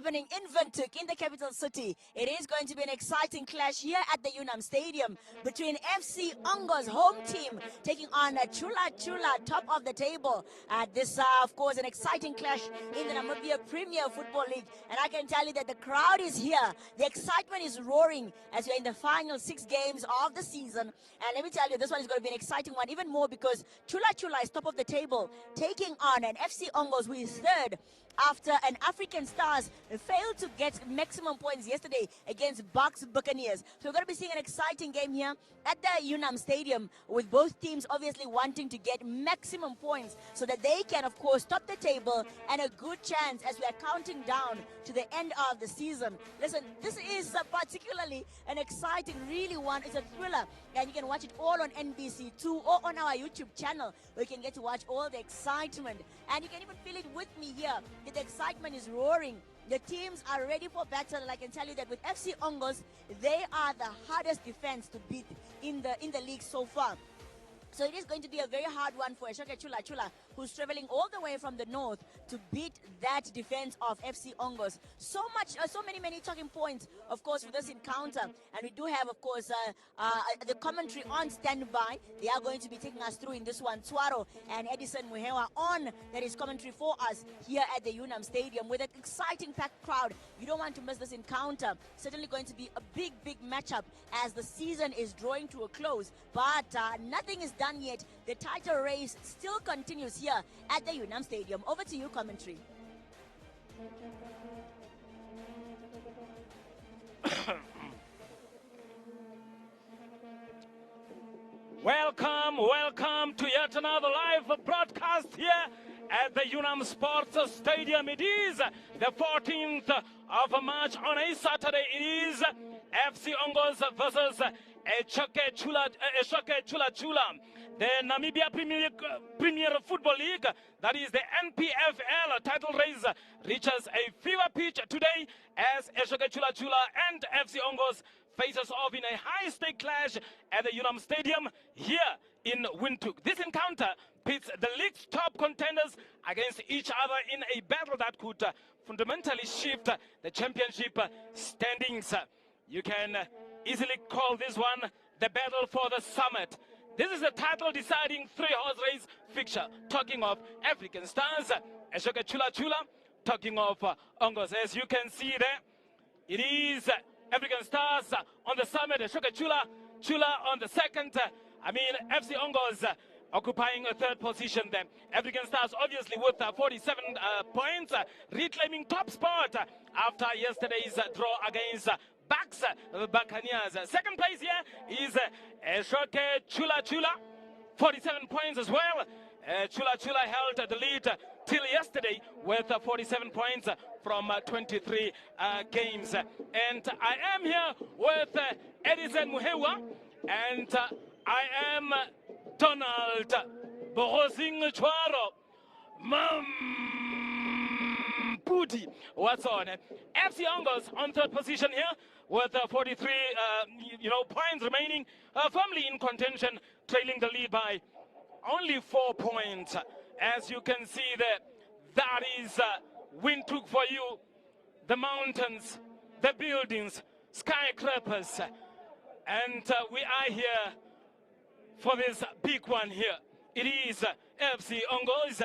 happening in Windhoek, in the capital city. It is going to be an exciting clash here at the Unam Stadium between FC Ongos home team taking on Chula Chula, top of the table. This, of course, an exciting clash in the Namibia Premier Football League. And I can tell you that the crowd is here. The excitement is roaring as we're in the final 6 games of the season. And let me tell you, this one is going to be an exciting one, even more because Chula Chula is top of the table, taking on an FC Ongos who is third after an African Stars failed to get maximum points yesterday against Bucks Buccaneers. So we're going to be seeing an exciting game here at the Unam Stadium, with both teams obviously wanting to get maximum points so that they can, of course, top the table and a good chance as we are counting down to the end of the season. Listen, this is particularly an exciting, really one. It's a thriller, and you can watch it all on NBC2 or on our YouTube channel, where you can get to watch all the excitement. And you can even feel it with me here. The excitement is roaring. The teams are ready for battle, and I can tell you that with FC Ongos, they are the hardest defense to beat in the league so far. So it is going to be a very hard one for Eeshoke Chula Chula, who's traveling all the way from the north to beat that defense of FC Ongos. So many talking points, of course, for this encounter. And we do have, of course, the commentary on standby. They are going to be taking us through in this one. Twaro and Edison Muhewa on that is commentary for us here at the Unam Stadium with an exciting packed crowd. You don't want to miss this encounter. Certainly going to be a big matchup as the season is drawing to a close. But nothing is done yet. The title race still continues here at the Unam Stadium. Over to you, commentary. Welcome to yet another live broadcast here at the Unam Sports Stadium. It is the 14th of March on a Saturday. It is FC Ongos versus Eeshoke Chula Chula. The Namibia Premier Football League, that is the NPFL title race, reaches a fever pitch today as Eeshoke Chula Chula and FC Ongos faces off in a high-stake clash at the Unam Stadium here in Windhoek. This encounter pits the league's top contenders against each other in a battle that could fundamentally shift the championship standings. You can easily call this one the battle for the summit. This is a title-deciding 3-horse race fixture. Talking of African Stars, Eeshoke Chula Chula. Talking of Ongos, as you can see there, it is African Stars on the summit, Eeshoke Chula Chula on the second. FC Ongos occupying a third position then. African Stars obviously with 47 points, reclaiming top spot after yesterday's draw against Bucks Buccaneers. Second place here is Eeshoke Chula Chula, 47 points as well. Chula Chula held the lead till yesterday with 47 points from 23 games. And I am here with Edison Muhewa, and I am Donald Bohosing Chwaro. Pudi, what's on? FC Ongos on third position here with 43 points remaining, firmly in contention, trailing the lead by only 4 points. As you can see there, that is Windhoek for you. The mountains, the buildings, skyscrapers, and we are here for this big one here. It is FC Ongos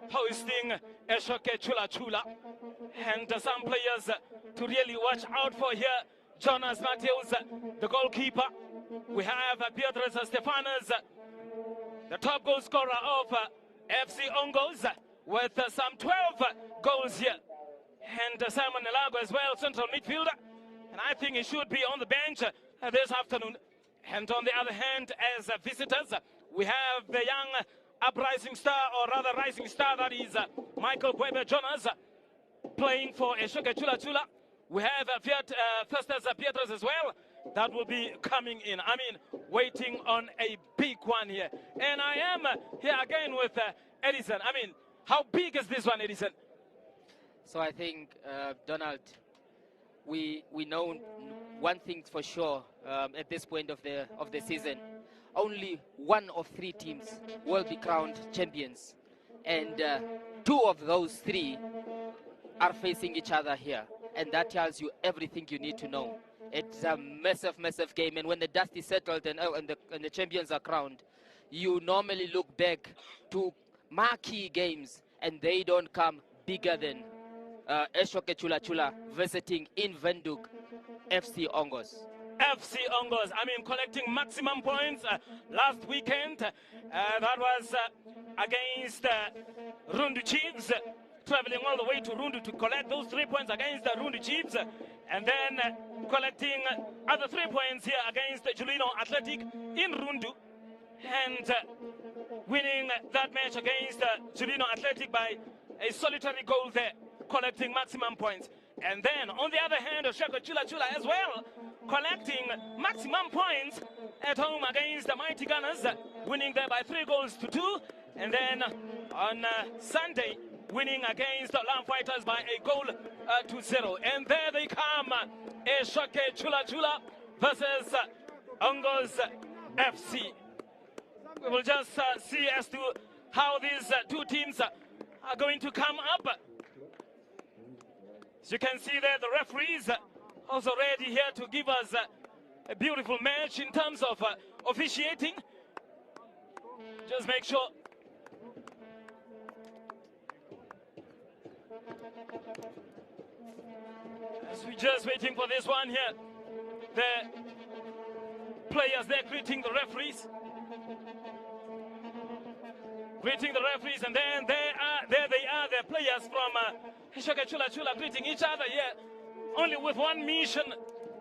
hosting Eeshoke Chula Chula. And some players to really watch out for here. Jonas Mateus, the goalkeeper. We have Beatrice Stefanas, the top goal scorer of FC Ongos, with some 12 goals here. And Simon Elago as well, central midfielder. And I think he should be on the bench this afternoon. And on the other hand, as visitors, we have the young uprising star, or rather rising star, that is Michael Kwebe Jonas, playing for Eeshoke Chula Chula. We have Festus Pietros as well, that will be coming in. Waiting on a big one here. And I am here again with Edison. How big is this one, Edison? So I think, Donald, we know one thing for sure at this point of the season. Only one of 3 teams will be crowned champions, and 2 of those 3 are facing each other here. and that tells you everything you need to know. It's a massive, massive game, and when the dust is settled and the champions are crowned, you normally look back to marquee games, and they don't come bigger than Eeshoke Chula Chula visiting in Windhoek FC Ongos. FC Ongos, collecting maximum points last weekend. That was against Rundu Chiefs, traveling all the way to Rundu to collect those 3 points against the Rundu Chiefs, and then collecting other 3 points here against Julino Athletic in Rundu, and winning that match against Julino Athletic by a solitary goal there, collecting maximum points. And then, on the other hand, Eeshoke Chula Chula as well, collecting maximum points at home against the Mighty Gunners, winning there by 3-2. And then on Sunday, winning against the Lamb Fighters by a goal to 0. And there they come, Eeshoke Chula Chula versus Ongos FC. We will just see as to how these two teams are going to come up. As you can see there, the referees also ready here to give us a beautiful match in terms of officiating. Just make sure. As we're just waiting for this one here, the players, they're greeting the referees. Greeting the referees, and then there they are, the players from Eeshoke Chula Chula greeting each other here, only with one mission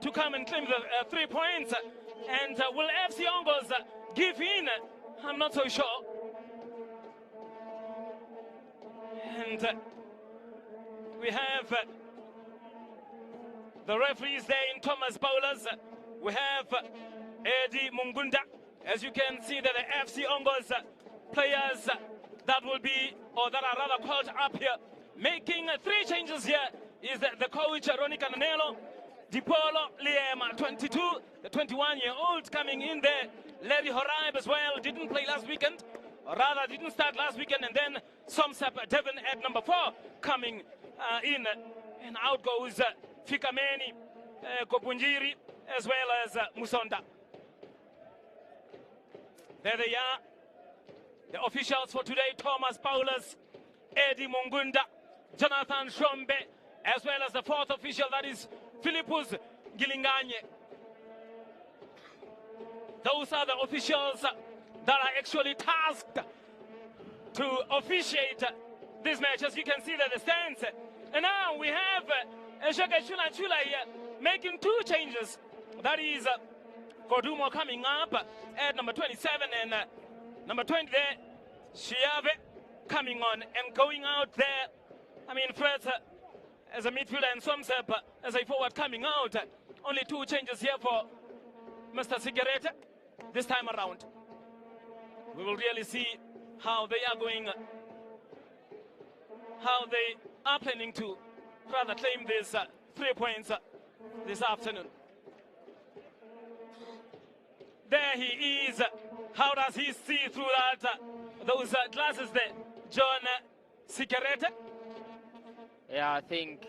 to come and claim the 3 points. And will FC Ongos give in? I'm not so sure. And we have the referees there in Thomas Bowlers. We have Eddie Mungunda. As you can see, that the FC Ongos players that will be, or that are rather called up here, making 3 changes here is the coach Ronnie Cananelo, DiPolo Liam, 22, the 21-year-old coming in there. Larry Horaib as well, didn't play last weekend, or rather didn't start last weekend, and then Somsap Devon at number 4 coming in, and out goes Fikameni, Kopunjiri, as well as Musonda. There they are. The officials for today: Thomas Paulus, Eddie Mungunda, Jonathan Shombe, as well as the 4th official, that is Philippus Gilinganye. Those are the officials that are actually tasked to officiate this match. As you can see that the stands. And now we have Eeshoke Chula Chula here making 2 changes. That is Kodumo coming up at number 27, and number 20 there, Shiave coming on and going out there. Fred as a midfielder and Somsep as a forward coming out. Only 2 changes here for Mr. Sigarete this time around. We will really see how they are going, how they are planning to rather claim these 3 points this afternoon. There he is. How does he see through that those glasses there, John Sigarete? Yeah, I think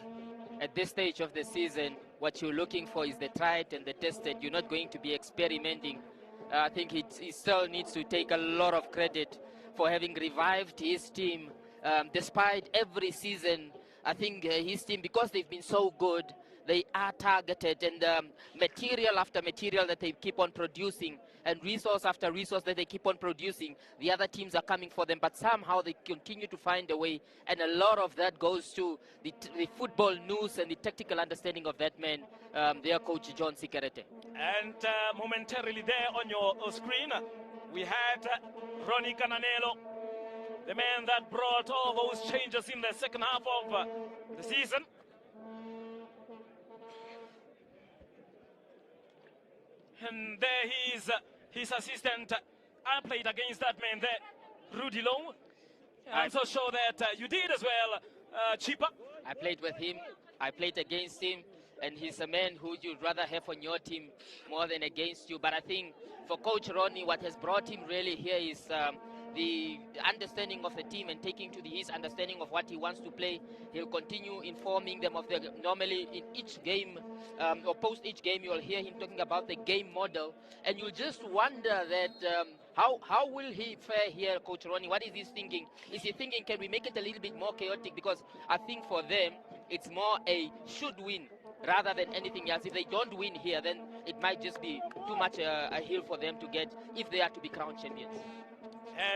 at this stage of the season, what you're looking for is the tried and the tested. You're not going to be experimenting. I think he still needs to take a lot of credit for having revived his team. Despite every season, I think his team, because they've been so good, they are targeted, and material after material that they keep on producing, and resource after resource that they keep on producing, the other teams are coming for them, but somehow they continue to find a way, and a lot of that goes to the football news and the tactical understanding of that man, their coach John Sigarete. And momentarily there on your screen, we had Ronnie Cananelo, the man that brought all those changes in the second half of the season. And there he is, his assistant. I played against that man there, Rudy Long. I'm so sure that you did as well, Chipa. I played with him, I played against him, and he's a man who you'd rather have on your team more than against you. But I think for Coach Ronnie, what has brought him really here is the the understanding of the team and taking to his understanding of what he wants to play. He'll continue informing them of the, normally in each game or post each game, you'll hear him talking about the game model, and you'll just wonder that how will he fare here, Coach Ronnie? What is he thinking? Is he thinking, can we make it a little bit more chaotic? Because I think for them, it's more a should win rather than anything else. If they don't win here, then it might just be too much a hill for them to get if they are to be crowned champions.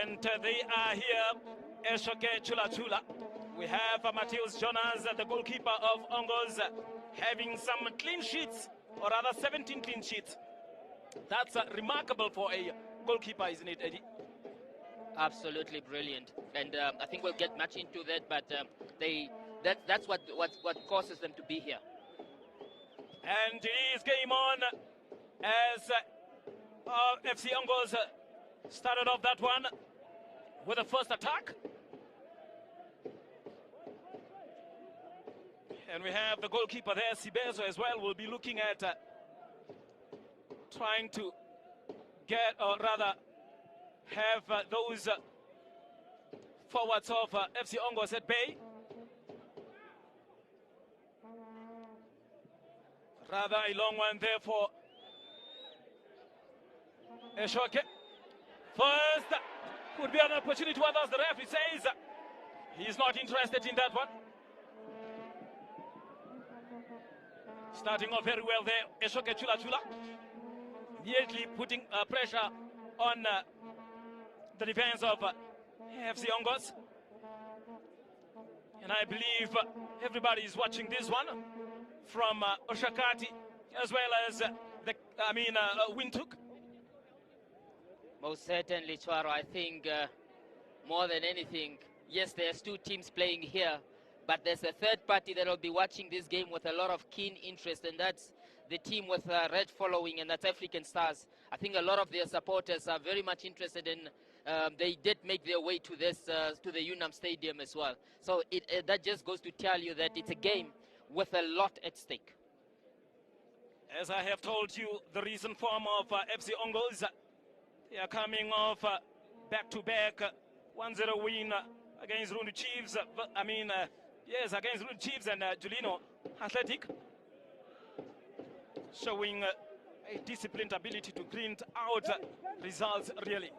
And they are here, Eeshoke Chula Chula. We have Matheus Jonas, the goalkeeper of Ongos, having some clean sheets, or rather 17 clean sheets. That's remarkable for a goalkeeper, isn't it, Eddie? Absolutely brilliant. And I think we'll get much into that, but that's what causes them to be here. And it is game on as FC Ongos started off that one with the first attack. And we have the goalkeeper there, Sibezo, as well. We'll be looking at trying to get, or rather have those forwards of FC Ongos at bay. Rather a long one there for Eeshoke. First, could be an opportunity for others. The referee says he's not interested in that one. Starting off very well there, Eeshoke Chula Chula. Immediately putting pressure on the defense of FC Ongos. And I believe everybody is watching this one from Oshakati as well as Windhoek. Most certainly, Chwaro. I think more than anything, yes, there's two teams playing here, but there's a third party that will be watching this game with a lot of keen interest, and that's the team with red following, and that's African Stars. I think a lot of their supporters are very much interested in. They did make their way to this to the Unam Stadium as well. So that just goes to tell you that it's a game with a lot at stake. As I have told you, the recent form of FC Ongos, they are coming off back-to-back 1-0 win against Rundu Chiefs. Against Rundu Chiefs and Julino Athletic, showing a disciplined ability to grind out results, really.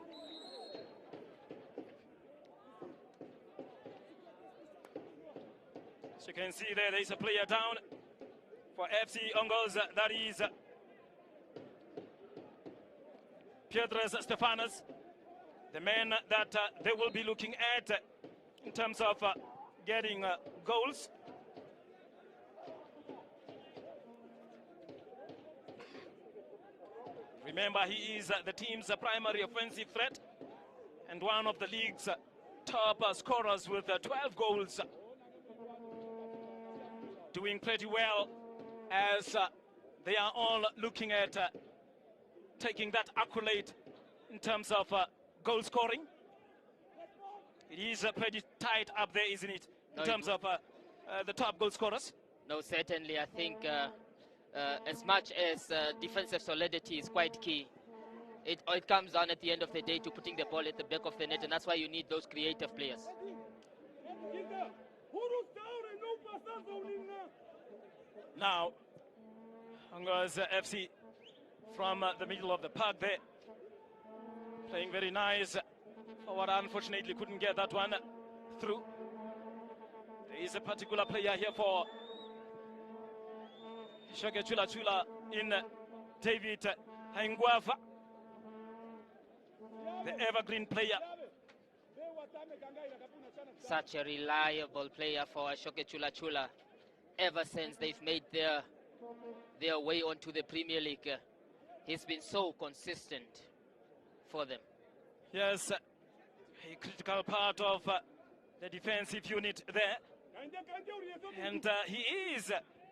As you can see there is a player down for FC Ongos. That is Piedras Stefanos, the man that they will be looking at in terms of getting goals. Remember, he is the team's primary offensive threat and one of the league's top scorers with 12 goals. Doing pretty well as they are all looking at taking that accolade in terms of goal scoring. It is pretty tight up there, isn't it, in terms of the top goal scorers? No, certainly. I think as much as defensive solidity is quite key, it comes down at the end of the day to putting the ball at the back of the net, and that's why you need those creative players. Now, Ongos FC from the middle of the park there, playing very nice. Forward unfortunately couldn't get that one through. There is a particular player here for Eeshoke Chula Chula in David Haingwafa, the evergreen player. Such a reliable player for Eeshoke Chula Chula. Ever since they've made their way onto the Premier League, he's been so consistent for them. Yes, a critical part of the defensive unit there. And he is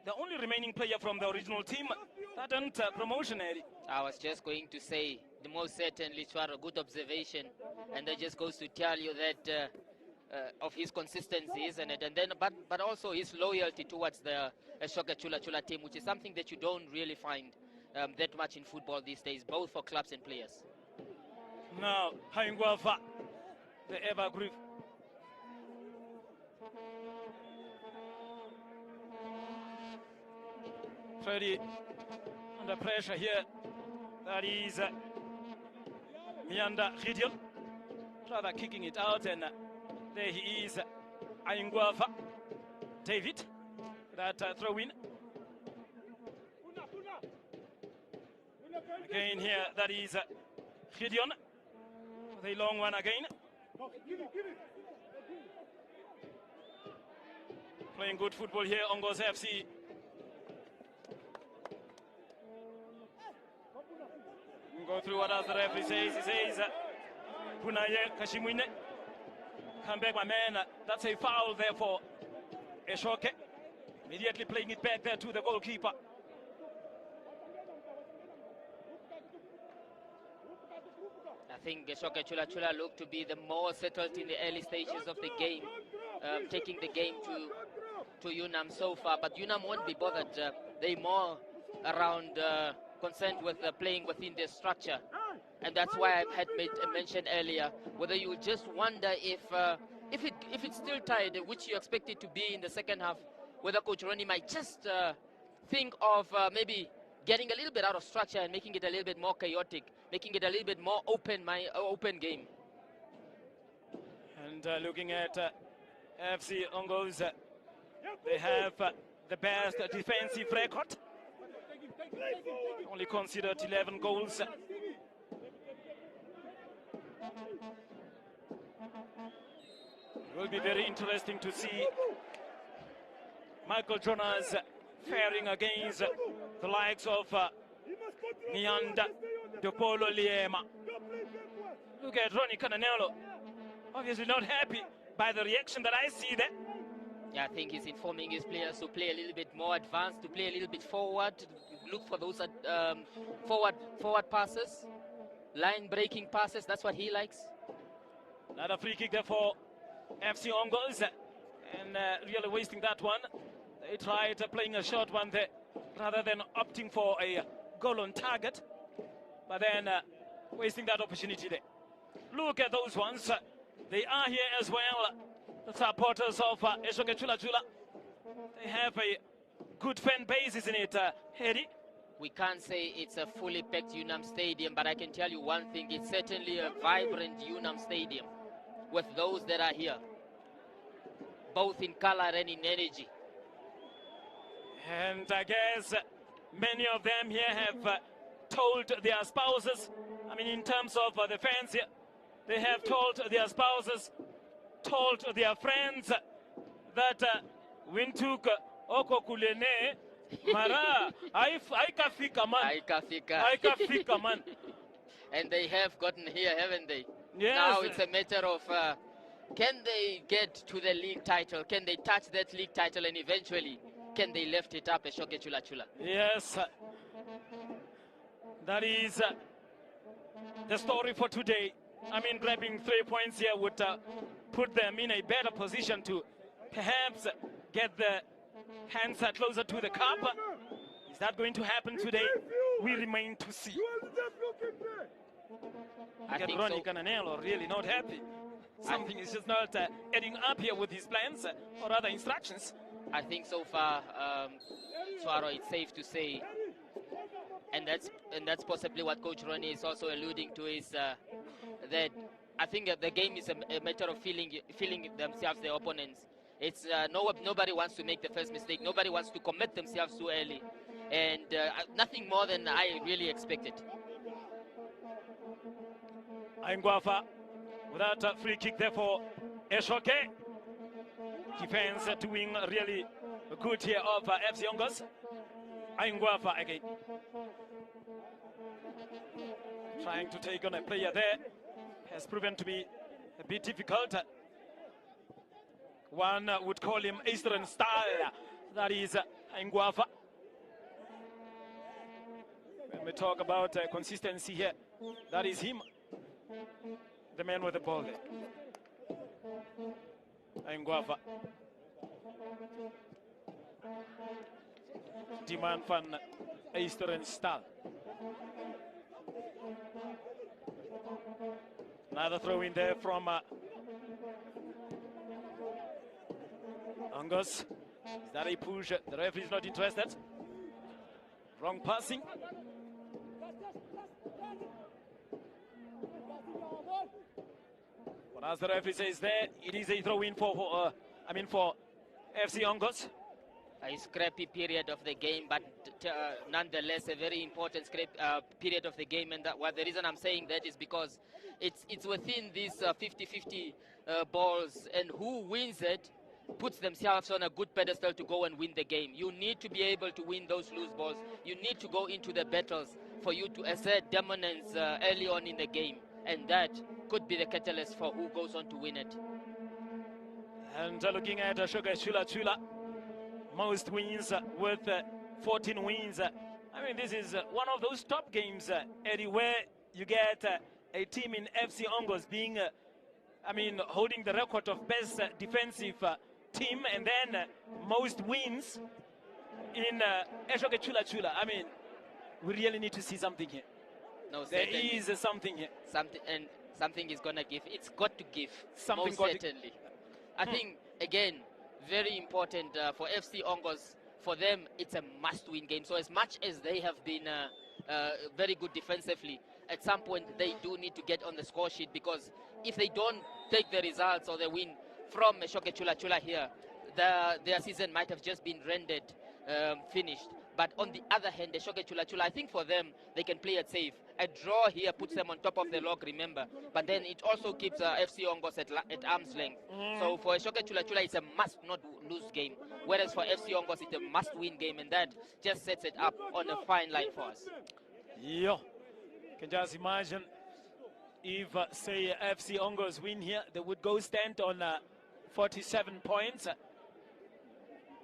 the only remaining player from the original team that earned promotion, Eddie. I was just going to say, the most certainly, Chwaro, good observation. And that just goes to tell you that of his consistency, isn't it? And then, but also his loyalty towards the Eeshoke Chula Chula team, which is something that you don't really find that much in football these days, both for clubs and players. Now, Haingwafa the ever groove. Freddie under pressure here. That is Mianda Gideon, rather kicking it out, and there he is, Aingwafa David, that throw in. Again here, that is Gideon, the long one again. Playing good football here, Ongos FC. Go through what else the referee says. He says, Punaye Kashimwine. Come back, my man. That's a foul there for Eeshoke. Immediately playing it back there to the goalkeeper. I think Eeshoke Chula Chula looked to be the more settled in the early stages of the game, taking the game to UNAM so far. But UNAM won't be bothered. They're more around concerned with playing within their structure. And that's why I had mentioned earlier, whether you just wonder if it's still tied, which you expect it to be in the second half, whether Coach Ronnie might just think of maybe getting a little bit out of structure and making it a little bit more chaotic, making it a little bit more open game. And looking at FC Ongos, they have the best defensive record. Only considered 11 goals. It will be very interesting to see Michael Jonas faring against the likes of Nyanda, Dopolo Liema. Look at Ronnie Cananello. Obviously not happy by the reaction that I see there. Yeah, I think he's informing his players to play a little bit more advanced, to play a little bit forward, to look for those forward passes, line-breaking passes. That's what he likes. Another free kick there for FC Ongos, and really wasting that one. They tried playing a short one there rather than opting for a goal on target, but then wasting that opportunity there. Look at those ones. They are here as well. The supporters of Eeshoke Chula Chula. They have a good fan base, isn't it, Hedy? We can't say it's a fully packed UNAM stadium, but I can tell you one thing, it's certainly a vibrant UNAM stadium with those that are here, both in color and in energy. And I guess many of them here have told their spouses, I mean, in terms of the fans here, they have told their spouses, told their friends that Wintuk Okokulene Mara Aikafika man. Aikafika man. And they have gotten here, haven't they? Yes. Now it's a matter of can they get to the league title? Can they touch that league title, and eventually can they lift it up, Eeshoke Chula Chula? Yes. That is the story for today. I mean, grabbing 3 points here would put them in a better position to perhaps get the hands closer to the cup. Is that going to happen today? We remain to see. I think Ronnie so. Cananello really not happy. Something is just not adding up here with his plans or other instructions. I think so far, Swaro, it's safe to say, and that's possibly what Coach Ronnie is also alluding to, is that I think the game is a matter of feeling themselves, the opponents. It's nobody wants to make the first mistake. Nobody wants to commit themselves too early, and nothing more than I really expected. Aingwafa without a free kick there for Eeshoke. Defense doing really good here of FC Ongos. Aingwafa again. Trying to take on a player there has proven to be a bit difficult. One would call him Eastern style. That is Aingwafa. When we talk about consistency here, that is him. The man with the ball there. Aingwafa. Demand van Eastern style. Another throw in there from Ongos, is that a push? The referee is not interested. Wrong passing. But as the referee says there, it is a throw-in for FC Ongos. A scrappy period of the game, but nonetheless a very important period of the game. And the reason I'm saying that is because it's within these 50-50 balls, and who wins it puts themselves on a good pedestal to go and win the game. You need to be able to win those loose balls. You need to go into the battles for you to assert dominance early on in the game, and that could be the catalyst for who goes on to win it. And looking at Eeshoke Chula Chula, most wins with 14 wins. I mean, this is one of those top games, Eddie, where you get a team in FC Ongos being, holding the record of best defensive team, and then most wins in Eeshoke Chula Chula. I mean, we really need to see something here. No, there is something here. Something is going to give. It's got to give. Something most certainly. I think, again, very important for FC Ongos. For them, it's a must-win game. So as much as they have been very good defensively, at some point they do need to get on the score sheet, because if they don't take the results or the win from Eeshoke Chula Chula here, their season might have just been rendered finished. But on the other hand, Eeshoke Chula Chula, I think for them, they can play it safe. A draw here puts them on top of the log, remember. But then it also keeps FC Ongos at arm's length. So for Eeshoke Chula Chula, it's a must-not-lose game. Whereas for FC Ongos, it's a must-win game. And that just sets it up on a fine line for us. Yeah. Can just imagine if, say, FC Ongos win here, they would go stand on 47 points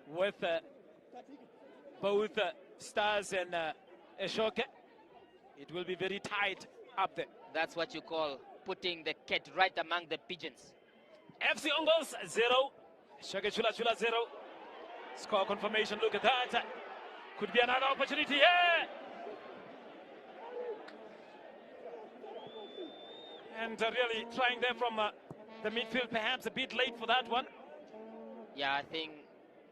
with both Stars and Eeshoke. It will be very tight up there. That's what you call putting the cat right among the pigeons. FC Ongos 0, Eeshoke Chula Chula 0. Score confirmation, look at that. Could be another opportunity here. And really trying there from the midfield, perhaps a bit late for that one. Yeah, I think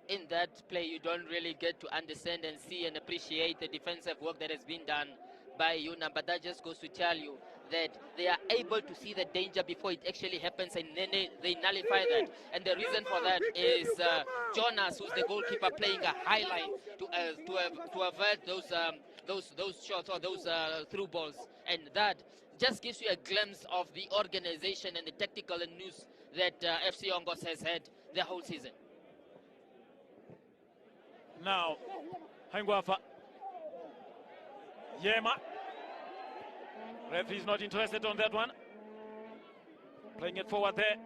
in that play you don't really get to understand and see and appreciate the defensive work that has been done by Unam, but that just goes to tell you that they are able to see the danger before it actually happens, and then they nullify that. And the reason for that is Jonas, who's the goalkeeper, playing a high line to avert those shots or those through balls, and that just gives you a glimpse of the organization and the tactical news that FC Ongos has had the whole season. Now, Hangwafa. Yema. Referee's not interested on that one. Playing it forward there.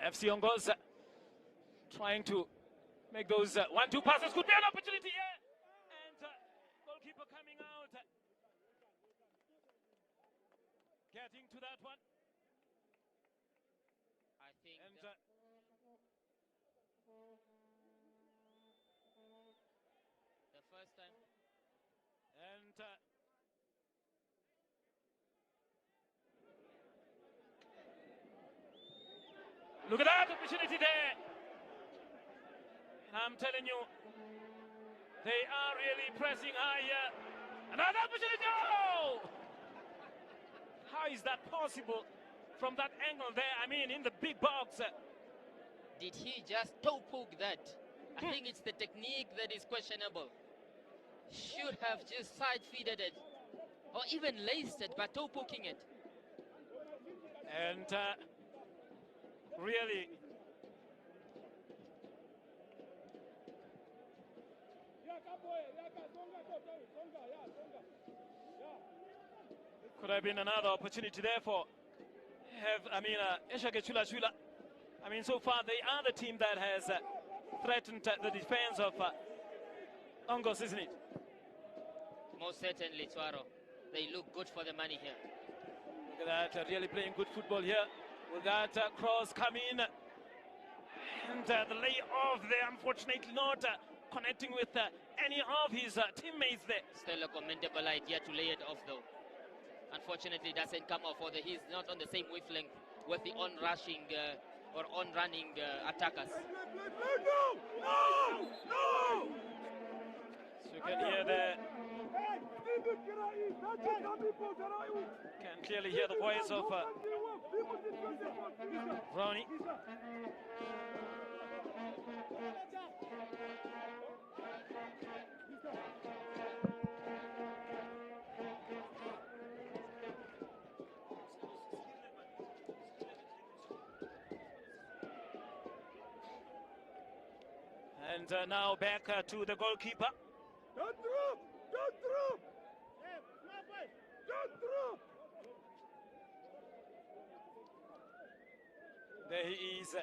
FC Ongos trying to make those 1-2 passes. Could be an opportunity here. And goalkeeper coming out. Getting to that one. I think... And, the first time. And look at that opportunity there. And I'm telling you, they are really pressing high here. Another opportunity. Oh! How is that possible from that angle there? I mean, in the big box. Did he just toe poke that? I think it's the technique that is questionable. Should have just side-feeded it, or even laced it by toe poking it. And really, could have been another opportunity there for Eeshoke Chula Chula. I mean, so far they are the team that has threatened the defense of Ongos, isn't it? Most certainly, Tuaro. They look good for the money here. Look at that, really playing good football here. With that cross coming in. And the layoff there, unfortunately not connecting with any of his teammates there. Still a commendable idea to lay it off, though. Unfortunately, it doesn't come off, or he's not on the same wavelength with the on-rushing or on-running attackers. So you can hear can clearly hear the voice of Ronnie. And now back to the goalkeeper. Don't drop! Don't drop! Don't drop! There he is,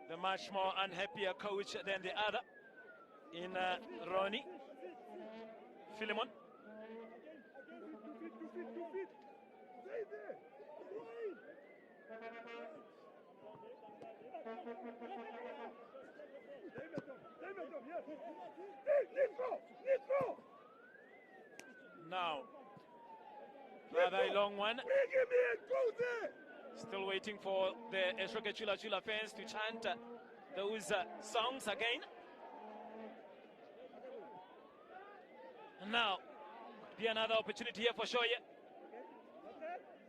the much more unhappier coach than the other in Ronnie. Philemon. Stay there! Now, rather a long one. Bring him in! Go there! Still waiting for the Eeshoke Chula Chula fans to chant those songs again. And now, be another opportunity here for Shoye.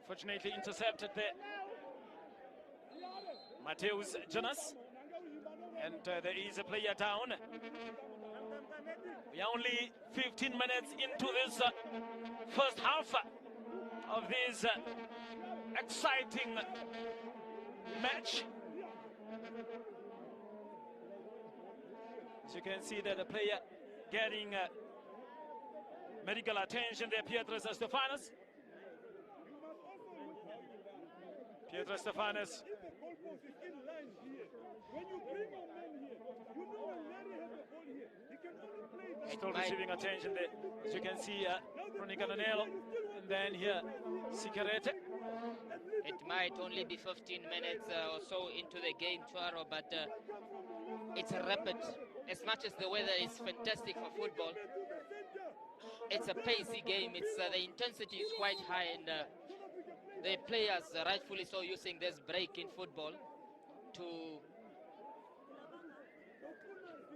Fortunately intercepted there. Mateus Jonas. And there is a player down. We are only 15 minutes into this first half of this exciting match. As you can see that the player getting medical attention there, Pietro Stefanos. Pietro Stefanos. When you bring a man here, you know when Larry has the ball here, he can only play that. Still receiving attention there. As you can see, Ronica Danelo, and then here, Sicarete. It might only be 15 minutes or so into the game, Chuaro, but it's a rapid. As much as the weather is fantastic for football, it's a pacey game. It's the intensity is quite high, and the players, rightfully so, using this break in football to.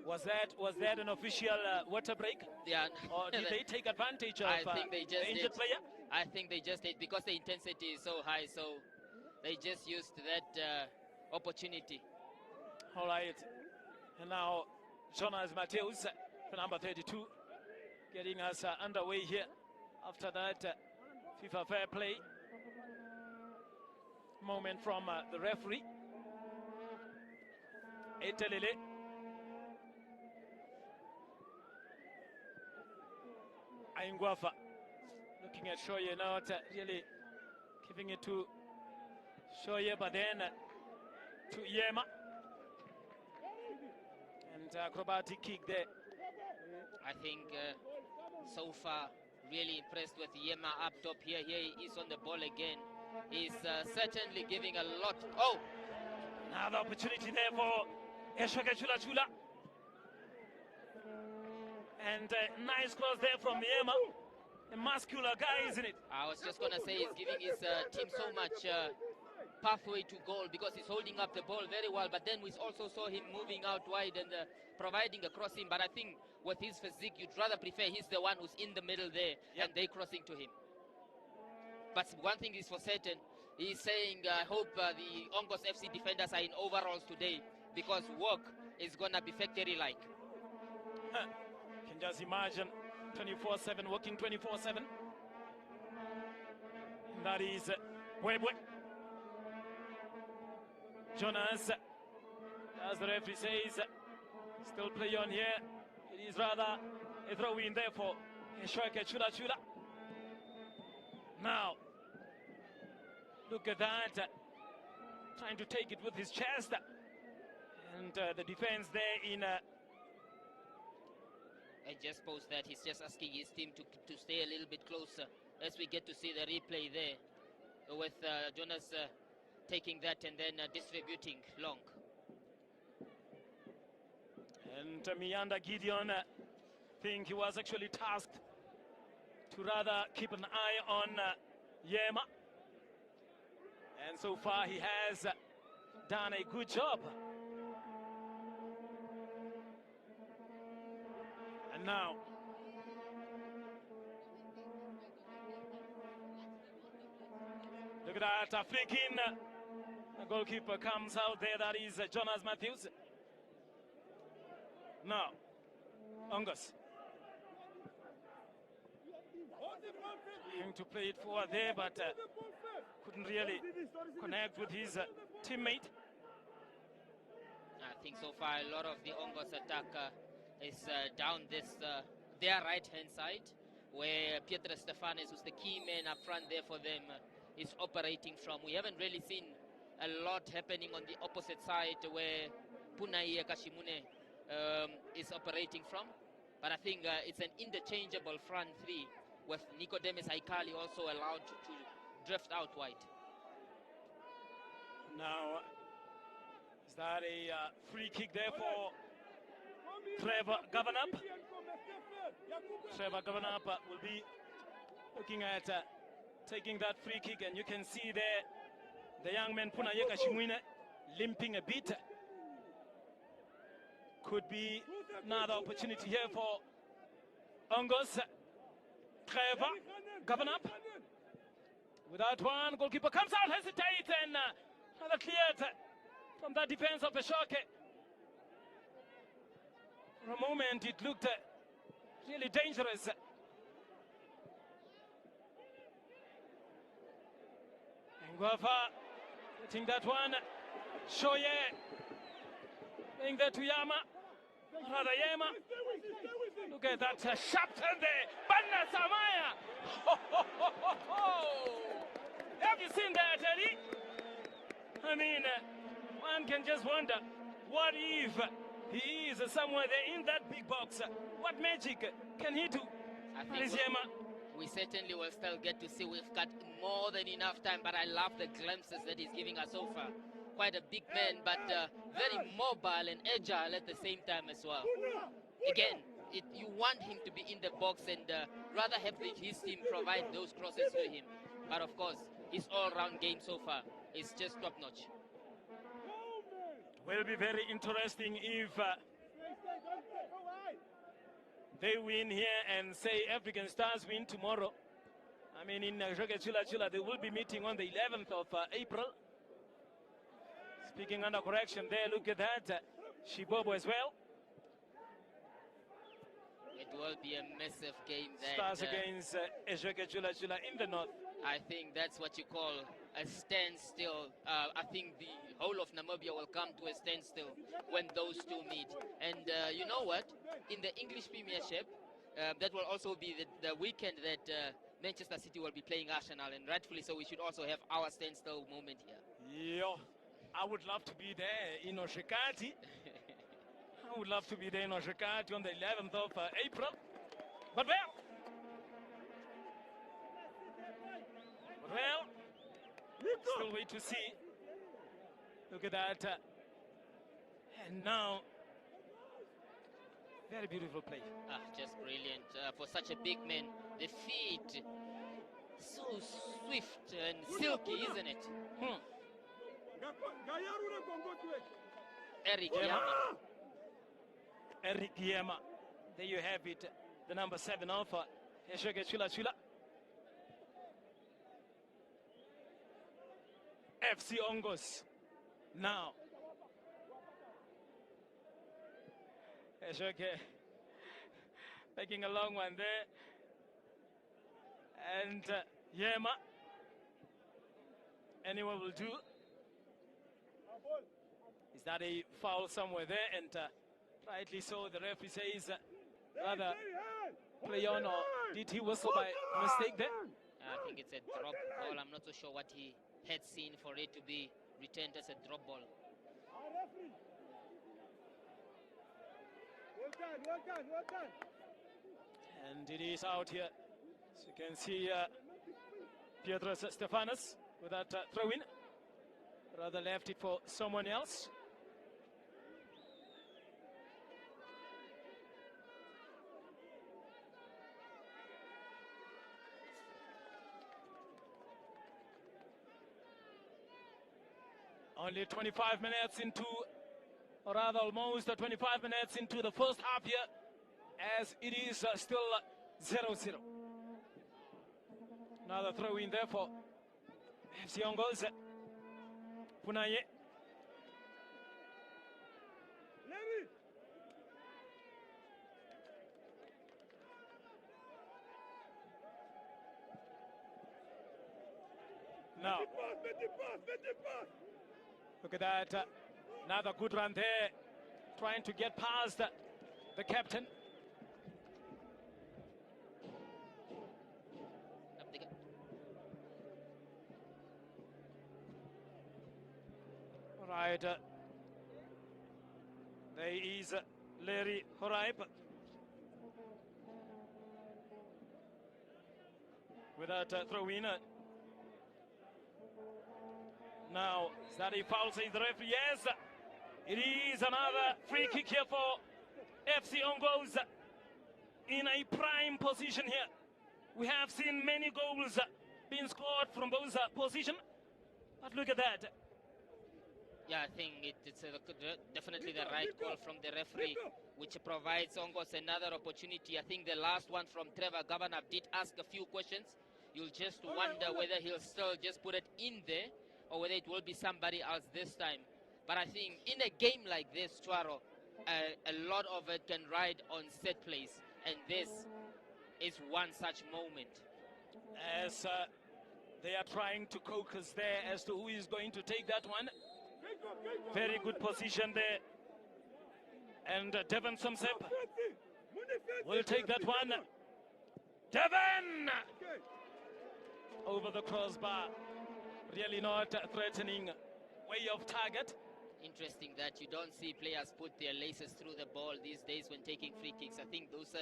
Was that an official water break? Yeah. Or did they take advantage of the injured player? I think they just did, because the intensity is so high, so they just used that opportunity. All right. And now Jonas Mateus, number 32, getting us underway here after that FIFA fair play moment from the referee. Etelele. Aingwafa looking at Shoye, not really giving it to Shoye, but then to Yema. And acrobatic kick there. I think so far really impressed with Yema up top here. Here he is on the ball again. He's certainly giving a lot. Oh! Another opportunity there for Eeshoke Chula Chula. And nice cross there from Yema. A muscular guy, isn't it? I was just going to say, he's giving his team so much pathway to goal, because he's holding up the ball very well. But then we also saw him moving out wide and providing a crossing. But I think with his physique, you'd rather prefer he's the one who's in the middle there, and they crossing to him. But one thing is for certain, he's saying, I hope the Ongos FC defenders are in overalls today, because work is going to be factory-like. Can just imagine 24/7, working 24/7. That is Webwe. Jonas, as the referee says, still play on here. It is rather a throw in there for Eeshoke Chula Chula. Now, look at that, trying to take it with his chest. And the defense there in I just suppose that he's just asking his team to stay a little bit closer as we get to see the replay there with Jonas taking that and then distributing long. And Miyanda Gideon, I think he was actually tasked to rather keep an eye on Yema. And so far he has done a good job. And now, look at that, a flick in. The goalkeeper comes out there, that is Jonas Matthews. Now, Ongos. Trying to play it forward there, but couldn't really connect with his teammate. I think so far a lot of the Ongos attack is down this their right-hand side, where Pietro Stefanes, who's the key man up front there for them, is operating from. We haven't really seen a lot happening on the opposite side where Punai Kashimune is operating from. But I think it's an interchangeable front three, with Nicodemus Aikali also allowed to drift out wide. Now, is that a free kick there for Trevor Governup? Trevor Governup will be looking at taking that free kick, and you can see there the young man Punayeka Shimwine limping a bit. Could be another opportunity here for Ongos. Trevor Governup without one, goalkeeper comes out, hesitates, and another cleared from that defense of Eeshoke. For a moment it looked really dangerous. Ngwafa getting that one. Shoye playing there to Yama. Rather Yama. Look at that sharp turn there. Banna Samaya. Have you seen that, Eddie? I mean, one can just wonder, what if he is somewhere there in that big box? What magic can he do? I think we certainly will still get to see. We've got more than enough time, but I love the glimpses that he's giving us so far. Quite a big man, but very mobile and agile at the same time as well. Again, you want him to be in the box and rather have his team provide those crosses to him. But of course, his all-round game so far is just top-notch. Will be very interesting if they win here and say African Stars win tomorrow. I mean, in Eeshoke Chula Chula, they will be meeting on the 11th of April. Speaking under correction there, look at that. Shibobo as well. It will be a massive game there. Stars against Eeshoke Chula Chula in the north. I think that's what you call a standstill. I think the whole of Namibia will come to a standstill when those two meet. And you know what? In the English Premiership, that will also be the weekend that Manchester City will be playing Arsenal, and rightfully so. We should also have our standstill moment here. Yeah, I would love to be there in Oshikati. I would love to be there in Oshikati on the 11th of April. But well, still wait to see. Look at that. And now, very beautiful play. Just brilliant. For such a big man, the feet, so swift and silky, isn't it? Eric Yama. Eric Yama. There you have it. The number 7 alpha, Eeshoke Chula Chula. FC Ongos. Now, Eeshoke making a long one there. And Yama. Anyone will do. Is that a foul somewhere there? And rightly so, the referee says rather play on, or did he whistle by mistake there? I think it's a drop ball. I'm not so sure what he had seen for it to be returned as a drop ball. Well done. And it is out here. So you can see Pietro Stefanes with that throw-in. Rather left it for someone else. Only 25 minutes into, or rather almost 25 minutes into the first half here, as it is still 0-0. Another throw in there for FC Ongos. Punaye. Larry. Now, Let it pass. look at that. Another good run there. Trying to get past the captain. All right. There is Larry Horaib. Without throw-in. Now, is that a foul, says the referee? Yes, it is another free kick here for FC Ongos in a prime position here. We have seen many goals being scored from those positions, but look at that. Yeah, I think it's definitely the right call from the referee, which provides Ongos another opportunity. I think the last one from Trevor Governor did ask a few questions. You'll just wonder whether he'll still just put it in there or whether it will be somebody else this time. But I think in a game like this, Chuaro, a lot of it can ride on set plays, and this is one such moment. As they are trying to caucus there as to who is going to take that one. Very good position there. And Devon Samsep will take that one. Devon! Over the crossbar. Really not threatening way of target. Interesting that you don't see players put their laces through the ball these days when taking free kicks. I think those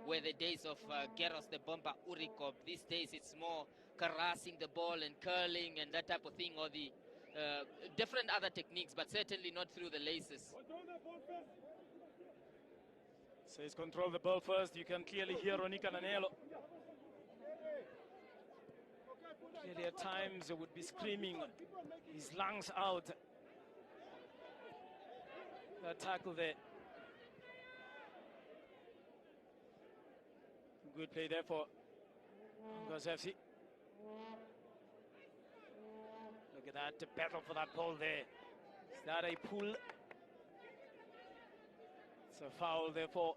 were the days of Geros the Bomber Urikop. These days it's more caressing the ball and curling and that type of thing, or the different other techniques, but certainly not through the laces. Says control the ball first. You can clearly hear Ronica Nanelo. Clearly at times would be screaming his lungs out. That tackle there. Good play there for Ongos FC. Look at that battle for that ball there. Is that a pull? It's a foul there for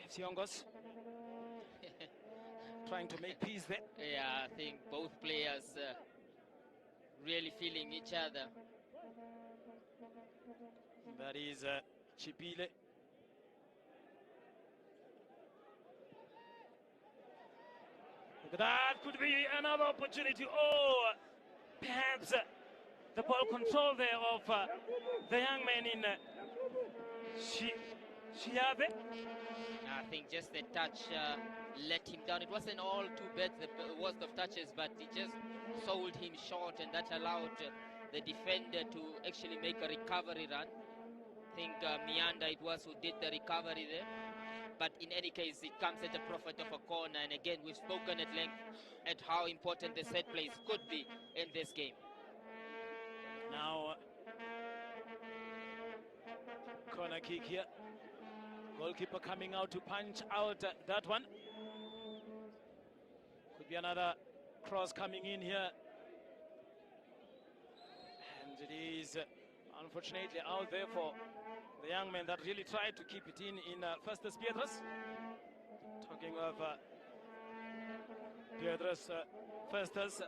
FC Ongos. Trying to make peace there. Yeah, I think both players really feeling each other. That is Chipile. That could be another opportunity. Oh, perhaps the ball control there of the young man in Shiabe. I think just the touch let him down. It wasn't all too bad, the worst of touches, but he just sold him short, and that allowed the defender to actually make a recovery run. I think Mianda it was who did the recovery there. But in any case, it comes at the profit of a corner. And again, we've spoken at length at how important the set plays could be in this game. Now, corner kick here. Goalkeeper coming out to punch out that one. Could be another cross coming in here. And it is unfortunately out there for the young man that really tried to keep it in Festus Piedras. Talking of Piedras, Festus,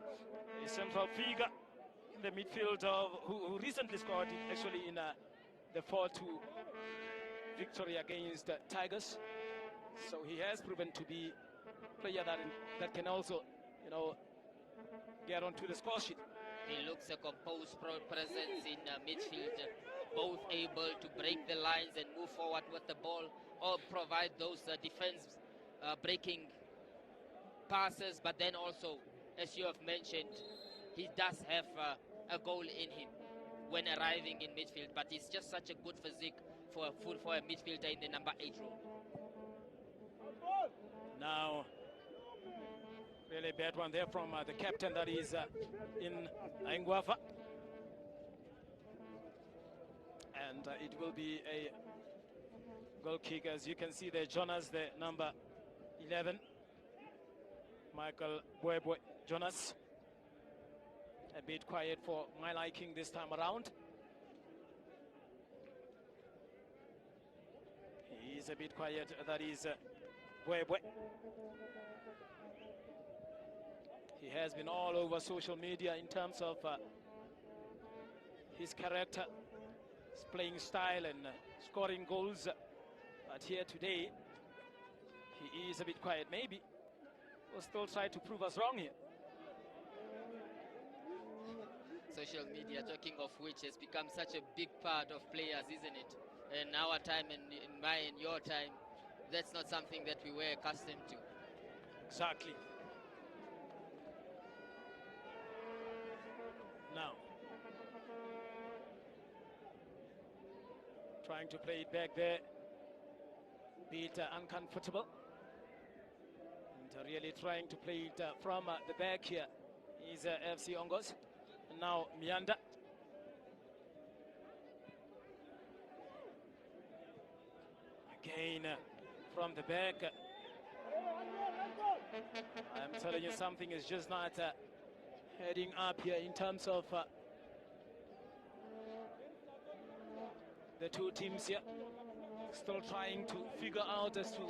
a central figure in the midfield of who recently scored actually in the 4-2 victory against Tigers. So he has proven to be a player that can also, you know, get onto the score sheet. He looks a composed presence in midfield, both able to break the lines and move forward with the ball, or provide those defense breaking passes. But then also, as you have mentioned, he does have a goal in him when arriving in midfield. But he's just such a good physique for a midfielder in the number 8 role. Now, really bad one there from the captain, that is in Aingwafa. and it will be a goal kick. As you can see there, Jonas, the number 11, Michael Bwebwe Jonas, a bit quiet for my liking this time around. He's a bit quiet, that is Bwebwe. He has been all over social media in terms of his character, his playing style and scoring goals. But here today, he is a bit quiet. Maybe we'll still try to prove us wrong here. Social media, talking of which, has become such a big part of players, isn't it? In our time and in my and your time, that's not something that we were accustomed to. Exactly. Now, trying to play it back there, bit uncomfortable, and really trying to play it from the back here is FC Ongos. And now Mianda. Again from the back. I'm telling you, something is just not heading up here in terms of the two teams here. Still trying to figure out as to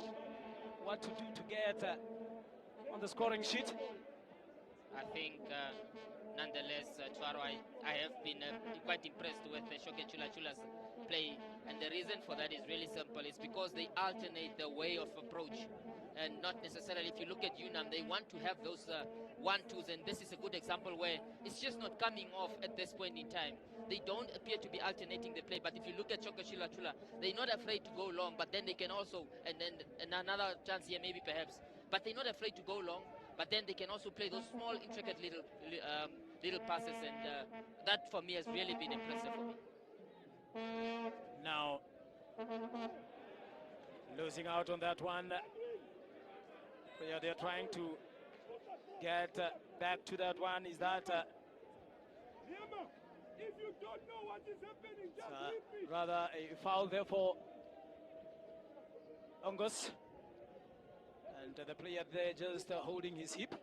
what to do to get on the scoring sheet. I think, nonetheless, Chwaro, I have been quite impressed with Eeshoke Chula Chula's play, and the reason for that is really simple. It's because they alternate the way of approach, and not necessarily, if you look at UNAM, they want to have those 1-2s, and this is a good example where it's just not coming off at this point in time. They don't appear to be alternating the play, but if you look at Eeshoke Chula Chula, they're not afraid to go long, but then they can also, and then another chance here maybe perhaps, but they're not afraid to go long, but then they can also play those small, intricate little passes, and that for me has really been impressive for me. Now, losing out on that one. Yeah, they're trying to get back to that one. Is that if you don't know what is happening, just rather a foul there for Ongos? And the player there just holding his hip.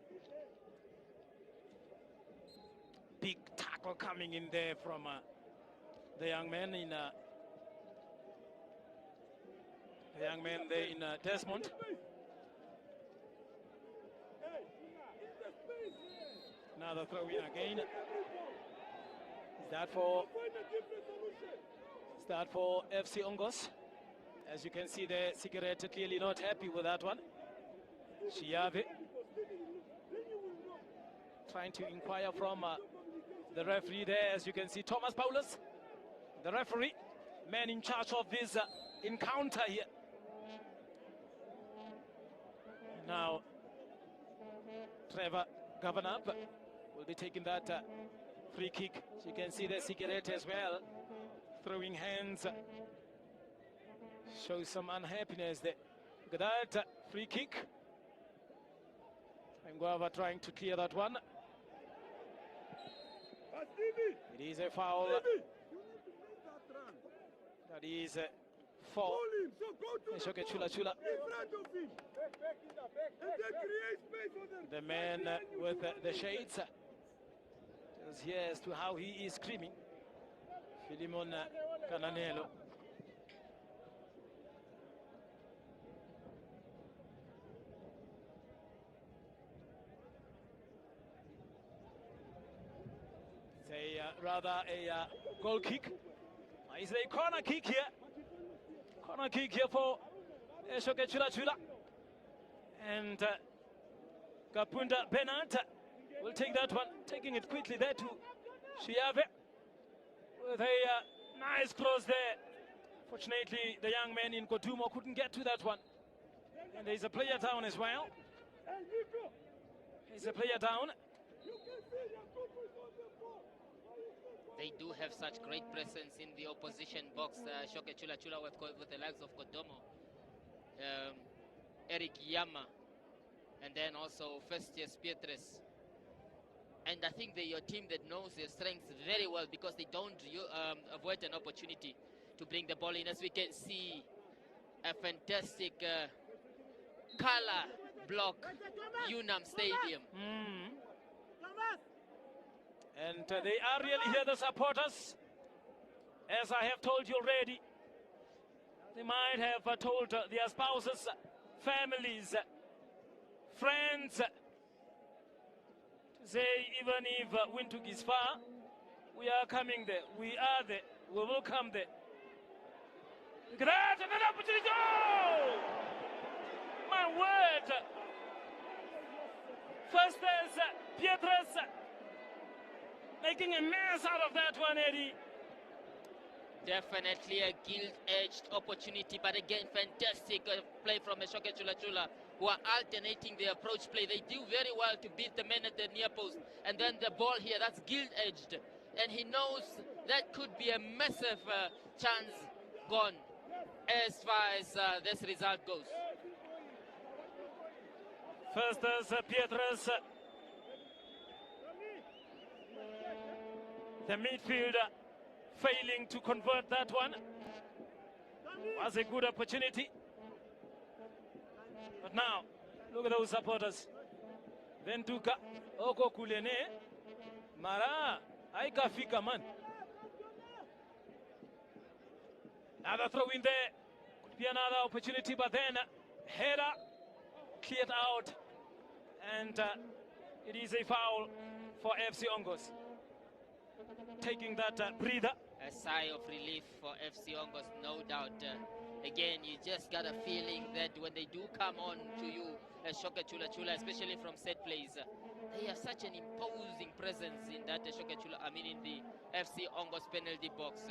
Big tackle coming in there from the young man in Desmond. Another throw in again. Is that for FC Ongos? As you can see there, Cigarette clearly not happy with that one. Chiave trying to inquire from the referee there. As you can see, Thomas Paulus, the referee, man in charge of this encounter here. Now, Trevor Governor will be taking that free kick. So you can see the Cigarette as well, throwing hands, shows some unhappiness there. Look at that free kick. And Guava trying to clear that one. It is a foul. That is for Eeshoke Chula Chula. The man with the shades is here as to how he is screaming. Filimon Cananelo. It's rather a goal kick. It's a corner kick here. Corner kick here for Eeshoke Chula Chula. And Kapunda Bernard will take that one, taking it quickly there to Chiave with a nice cross there. Fortunately, the young man in Kotumo couldn't get to that one. And there's a player down as well. There's a player down. They do have such great presence in the opposition box, Eeshoke Chula Chula with the likes of Kodomo, Eric Yama, and then also Festius Pietres. And I think they're a team that knows their strengths very well, because they don't avoid an opportunity to bring the ball in. As we can see, a fantastic color block, Unam Stadium. And they are really here, the supporters. As I have told you already, they might have told their spouses, families, friends, to say even if Windhoek is far, we are coming there, we are there, we will come there. Look at that, another opportunity, oh! My word! First there's Pietrus making a mess out of that one, Eddie. Definitely a gilt-edged opportunity, but again, fantastic play from Eeshoke Chula Chula, who are alternating their approach play. They do very well to beat the men at the near post, and then the ball here, that's gilt-edged, and he knows that could be a massive chance gone as far as this result goes. First there's Pietrus, the midfielder, failing to convert that one. Was a good opportunity. But now, look at those supporters. Ventuka, Oko Kulene, Mara, Aika Fika man. Another throw in there. Could be another opportunity, but then header cleared out. And it is a foul for FC Ongos. Taking that breather. A sigh of relief for FC Ongos, no doubt. Again, you just got a feeling that when they do come on to you, Eeshoke Chula Chula, especially from set plays, they have such an imposing presence in that Eeshoke Chula, in the FC Ongos penalty box.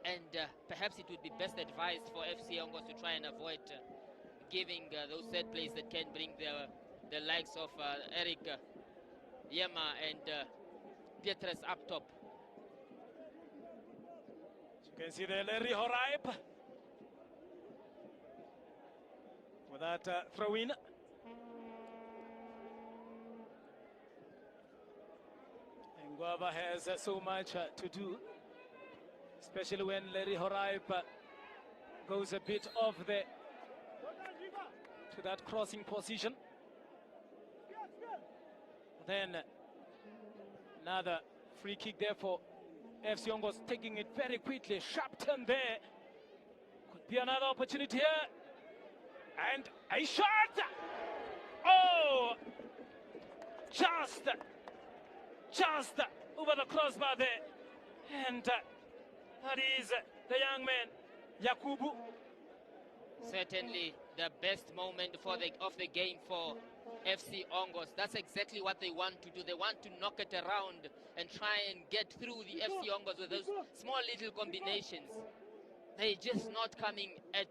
And perhaps it would be best advised for FC Ongos to try and avoid giving those set plays that can bring the likes of Eric Yema and Pietrus up top. You can see there Larry Horaip with that throw in. And Guava has so much to do, especially when Larry Horaip goes a bit off the to that crossing position. Then another free kick there for FC Ongos, taking it very quickly. Sharp turn there. Could be another opportunity here. And a shot! Oh! Just over the crossbar there. And that is the young man, Yakubu. Certainly the best moment of the game for FC Ongos. That's exactly what they want to do. They want to knock it around and try and get through the FC Ongos with those small little combinations. They're just not coming at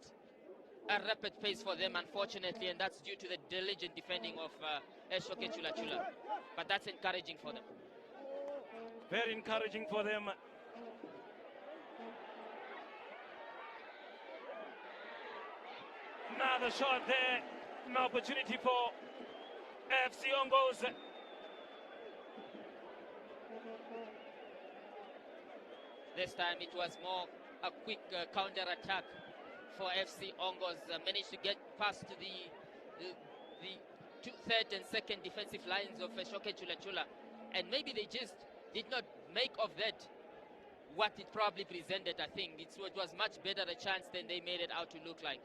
a rapid pace for them, unfortunately, and that's due to the diligent defending of Eeshoke Chula Chula. But that's encouraging for them. Very encouraging for them. Another shot there. An opportunity for FC Ongos. This time it was more a quick counter-attack for FC Ongos. Managed to get past the third and second defensive lines of Eeshoke Chula Chula. And maybe they just did not make of that what it probably presented, I think. It was much better a chance than they made it out to look like.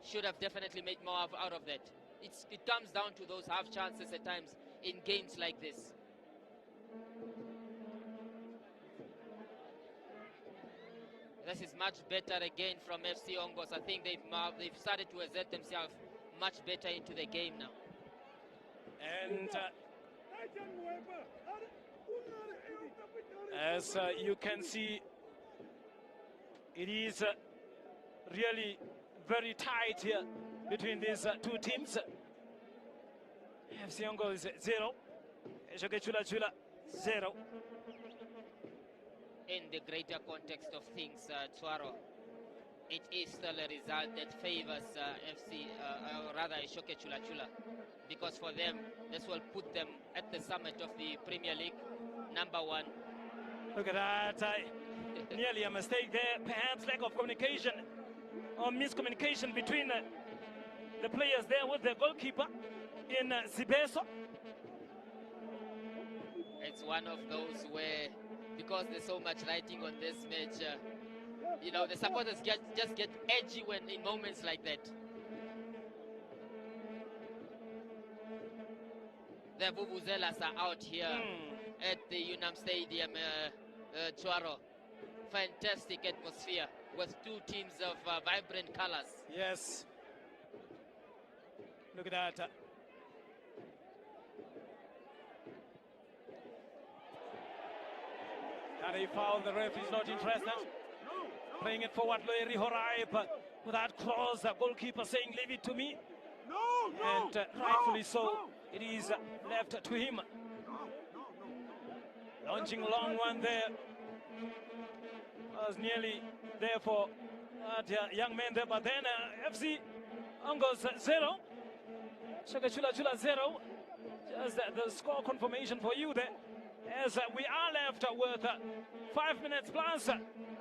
Should have definitely made more out of that. It comes down to those half chances at times in games like this. This is much better again from FC Ongos. I think they've started to assert themselves much better into the game now. And as you can see, it is really very tight here between these two teams. FC Ongos 0, Eeshoke Chula Chula 0. In the greater context of things, Tuaro, it is still a result that favors Eeshoke Chula Chula, because for them, this will put them at the summit of the Premier League, #1. Look at that. Nearly a mistake there, perhaps lack of communication or miscommunication between the players there with the goalkeeper in Zibeso. It's one of those where, because there's so much writing on this match, you know, the supporters just get edgy when in moments like that. The Vuvuzelas are out here at the Unam Stadium, Chuaro. Fantastic atmosphere with two teams of vibrant colors. Yes. Look at that. And he fouled, the ref is not interested. Playing it forward, Loeri Horaip with that cross, the goalkeeper saying, leave it to me. And rightfully so, it is left to him. Launching long one there. Was nearly there for that young man there, but then FC Ongos 0. Eeshoke Chula Chula 0. Just the score confirmation for you there. As we are left with 5 minutes plus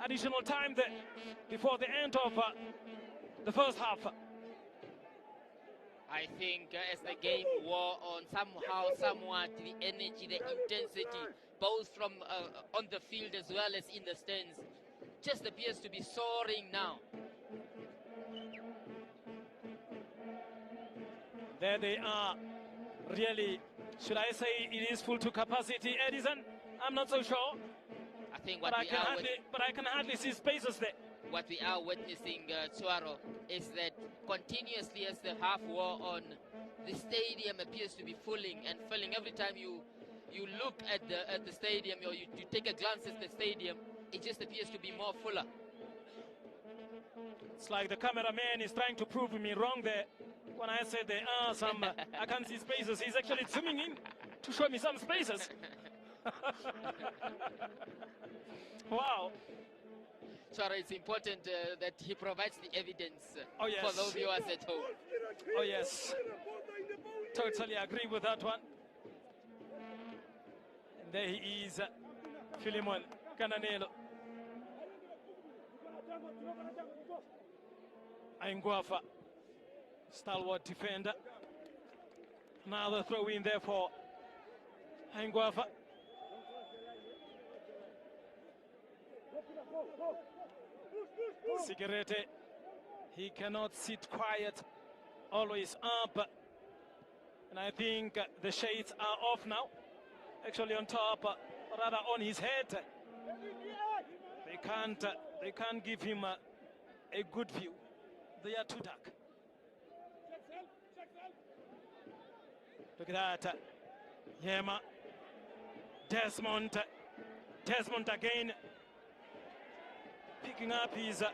additional time there before the end of the first half. I think as the game wore on, somehow, somewhat, the energy, the intensity, both from on the field as well as in the stands, just appears to be soaring now. There they are. Really, should I say it is full to capacity, Edison? I'm not so sure. I think But I can hardly see spaces there. what we are witnessing, Chuaro, is that continuously as the half wore on, the stadium appears to be filling and filling. Every time you look at the stadium, or you take a glance at the stadium, it just appears to be more fuller. It's like the cameraman is trying to prove me wrong there. When I said there are some, I can't see spaces, he's actually zooming in to show me some spaces. Wow. Chuaro, it's important that he provides the evidence Oh, yes. for those viewers at home. Oh yes, totally agree with that one. And there he is, Philemon Kananelo. Aingwafa, stalwart defender. Another throw in there for Aingwafa. Sigarete, he cannot sit quiet, always up. And I think the shades are off now. Actually on top, rather on his head. They can't give him a good view. They are too dark. Look at that. Yema. Desmond again. Picking up his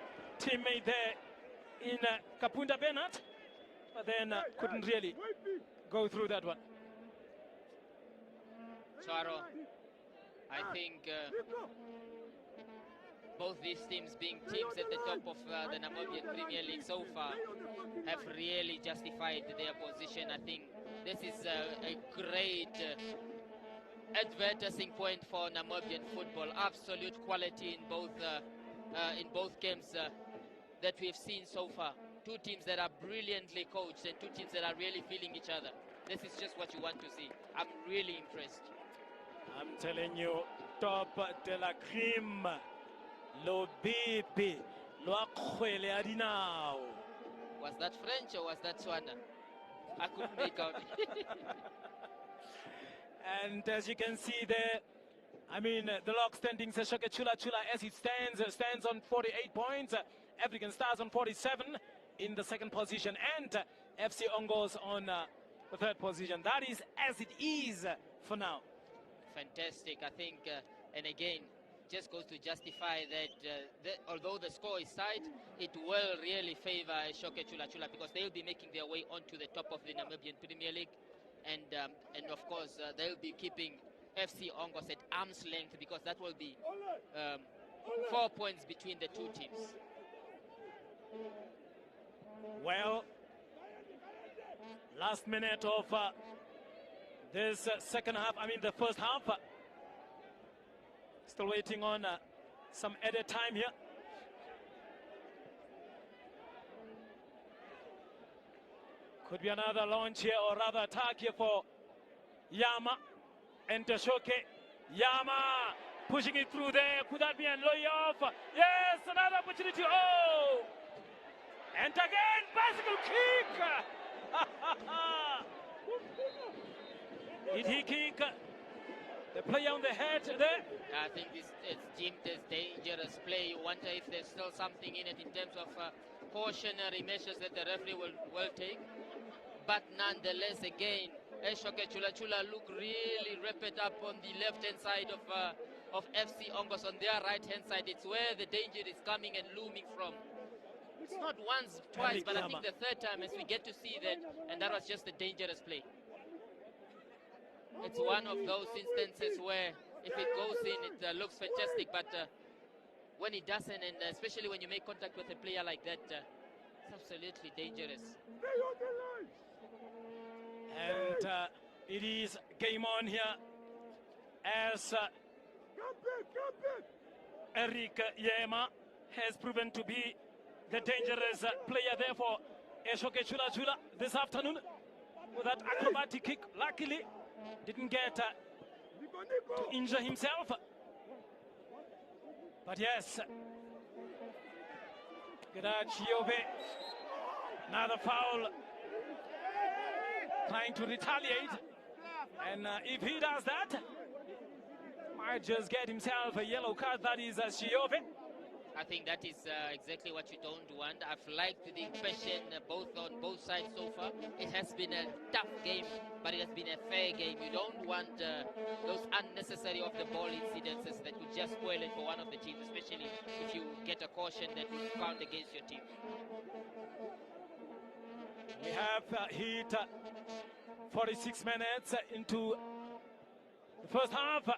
teammate there in Kapunda Bernat. But then couldn't really go through that one. Chuaro, I think both these teams, being teams at the top of the Namibian Premier League so far, have really justified their position. I think this is a great advertising point for Namibian football. Absolute quality in both games that we've seen so far. Two teams that are brilliantly coached and two teams that are really feeling each other. This is just what you want to see. I'm really impressed. I'm telling you, top de la crime. Lo bibi, lo akwele adinao. Was that French or was that Swana? I couldn't make out. And as you can see there, I mean, the log standings, Eeshoke Chula Chula as it stands on 48 points. African Stars on 47 in the second position, and FC Ongos on the third position. That is as it is for now. Fantastic, I think, and again, just goes to justify that although the score is tight, it will really favor Eeshoke Chula Chula because they'll be making their way onto the top of the Namibian Premier League, and of course they'll be keeping FC Ongos at arm's length because that will be 4 points between the two teams. Well, last minute of this second half, I mean the first half. Still waiting on some added time here. Could be another launch here, or rather attack here for Yama and Eeshoke. Yama pushing it through there. Could that be a layoff? Yes, another opportunity. Oh! And again, bicycle kick! Did he kick the player on the head there? I think this is deemed as dangerous play. You wonder if there's still something in it in terms of cautionary measures that the referee will take. But nonetheless, again, Eeshoke Chula Chula look really rapid up on the left-hand side of FC Ongos. On their right-hand side, it's where the danger is coming and looming from. It's not once, twice, but I think the third time as we get to see that, and that was just a dangerous play. It's one of those instances where if it goes in, it looks fantastic, but when it doesn't, and especially when you make contact with a player like that, it's absolutely dangerous. And it is game on here as Eric Yema has proven to be the dangerous player there for Eeshoke Chula Chula this afternoon with that acrobatic kick. Luckily, didn't get to injure himself. But yes, Giove, another foul, trying to retaliate. And if he does that, might just get himself a yellow card. That is Giove. I think that is exactly what you don't want. I've liked the impression on both sides so far. It has been a tough game, but it has been a fair game. You don't want those unnecessary off-the-ball incidences that could just spoil it for one of the teams, especially if you get a caution that will count against your team. We have hit 46 minutes into the first half.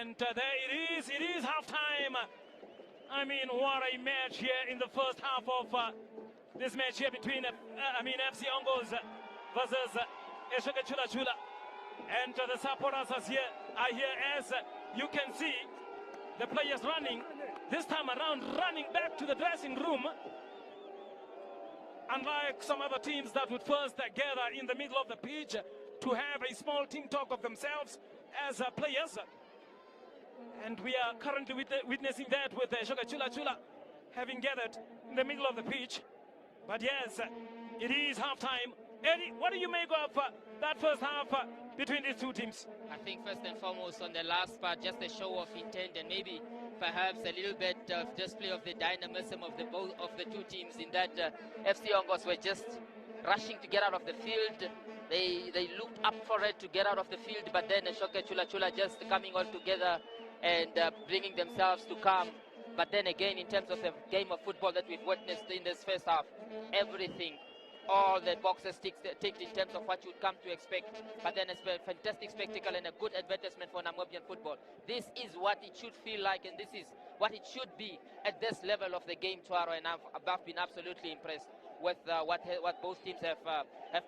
And there it is halftime. I mean, what a match here in the first half of this match here between FC Ongos versus Eeshoke Chula Chula. And the supporters are here as you can see the players running, this time around running back to the dressing room. Unlike some other teams that would first gather in the middle of the pitch to have a small team talk of themselves as players. And we are currently witnessing that with Eeshoke Chula Chula having gathered in the middle of the pitch. But yes, it is halftime. Eddie, what do you make of that first half between these two teams? I think first and foremost on the last part, just a show of intent and maybe perhaps a little bit of display of the dynamism of both of the two teams in that FC Ongos were just rushing to get out of the field. They looked up for it to get out of the field, but then Eeshoke Chula Chula just coming all together and bringing themselves to calm. But then again, in terms of the game of football that we've witnessed in this first half, everything, all the boxes ticked in terms of what you'd come to expect. But then it's a fantastic spectacle and a good advertisement for Namibian football. This is what it should feel like, and this is what it should be at this level of the game, Tuaro. And I've been absolutely impressed with what both teams have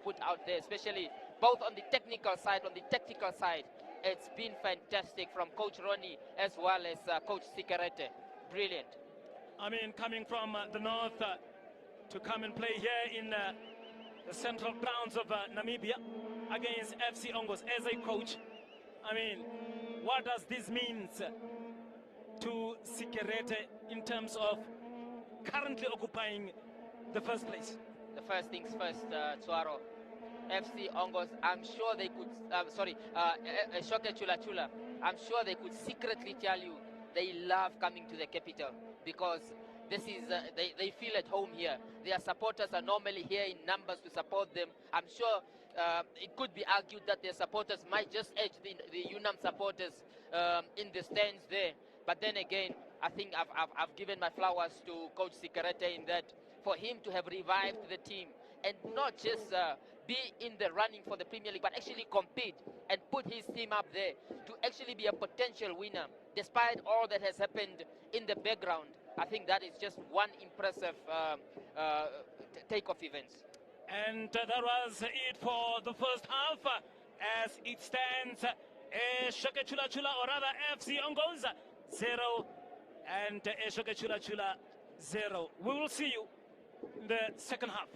put out there, especially both on the technical side, on the tactical side. It's been fantastic from Coach Ronnie as well as Coach Sikerete. Brilliant. I mean, coming from the north to come and play here in the central grounds of Namibia against FC Ongos as a coach. I mean, what does this mean to Sikerete in terms of currently occupying the first place? The first things first, Tuaro. FC Ongos, I'm sure they could, Eeshoke Chula Chula, I'm sure they could secretly tell you they love coming to the capital because this is, they feel at home here. Their supporters are normally here in numbers to support them. I'm sure it could be argued that their supporters might just edge the UNAM supporters in the stands there. But then again, I think I've given my flowers to Coach Sikerete in that for him to have revived the team and not just be in the running for the Premier League, but actually compete and put his team up there to actually be a potential winner, despite all that has happened in the background. I think that is just one impressive take of events. And that was it for the first half. As it stands, Eeshoke Chula Chula, or rather FC Ongos 0 and Eeshoke Chula Chula 0. We will see you in the second half.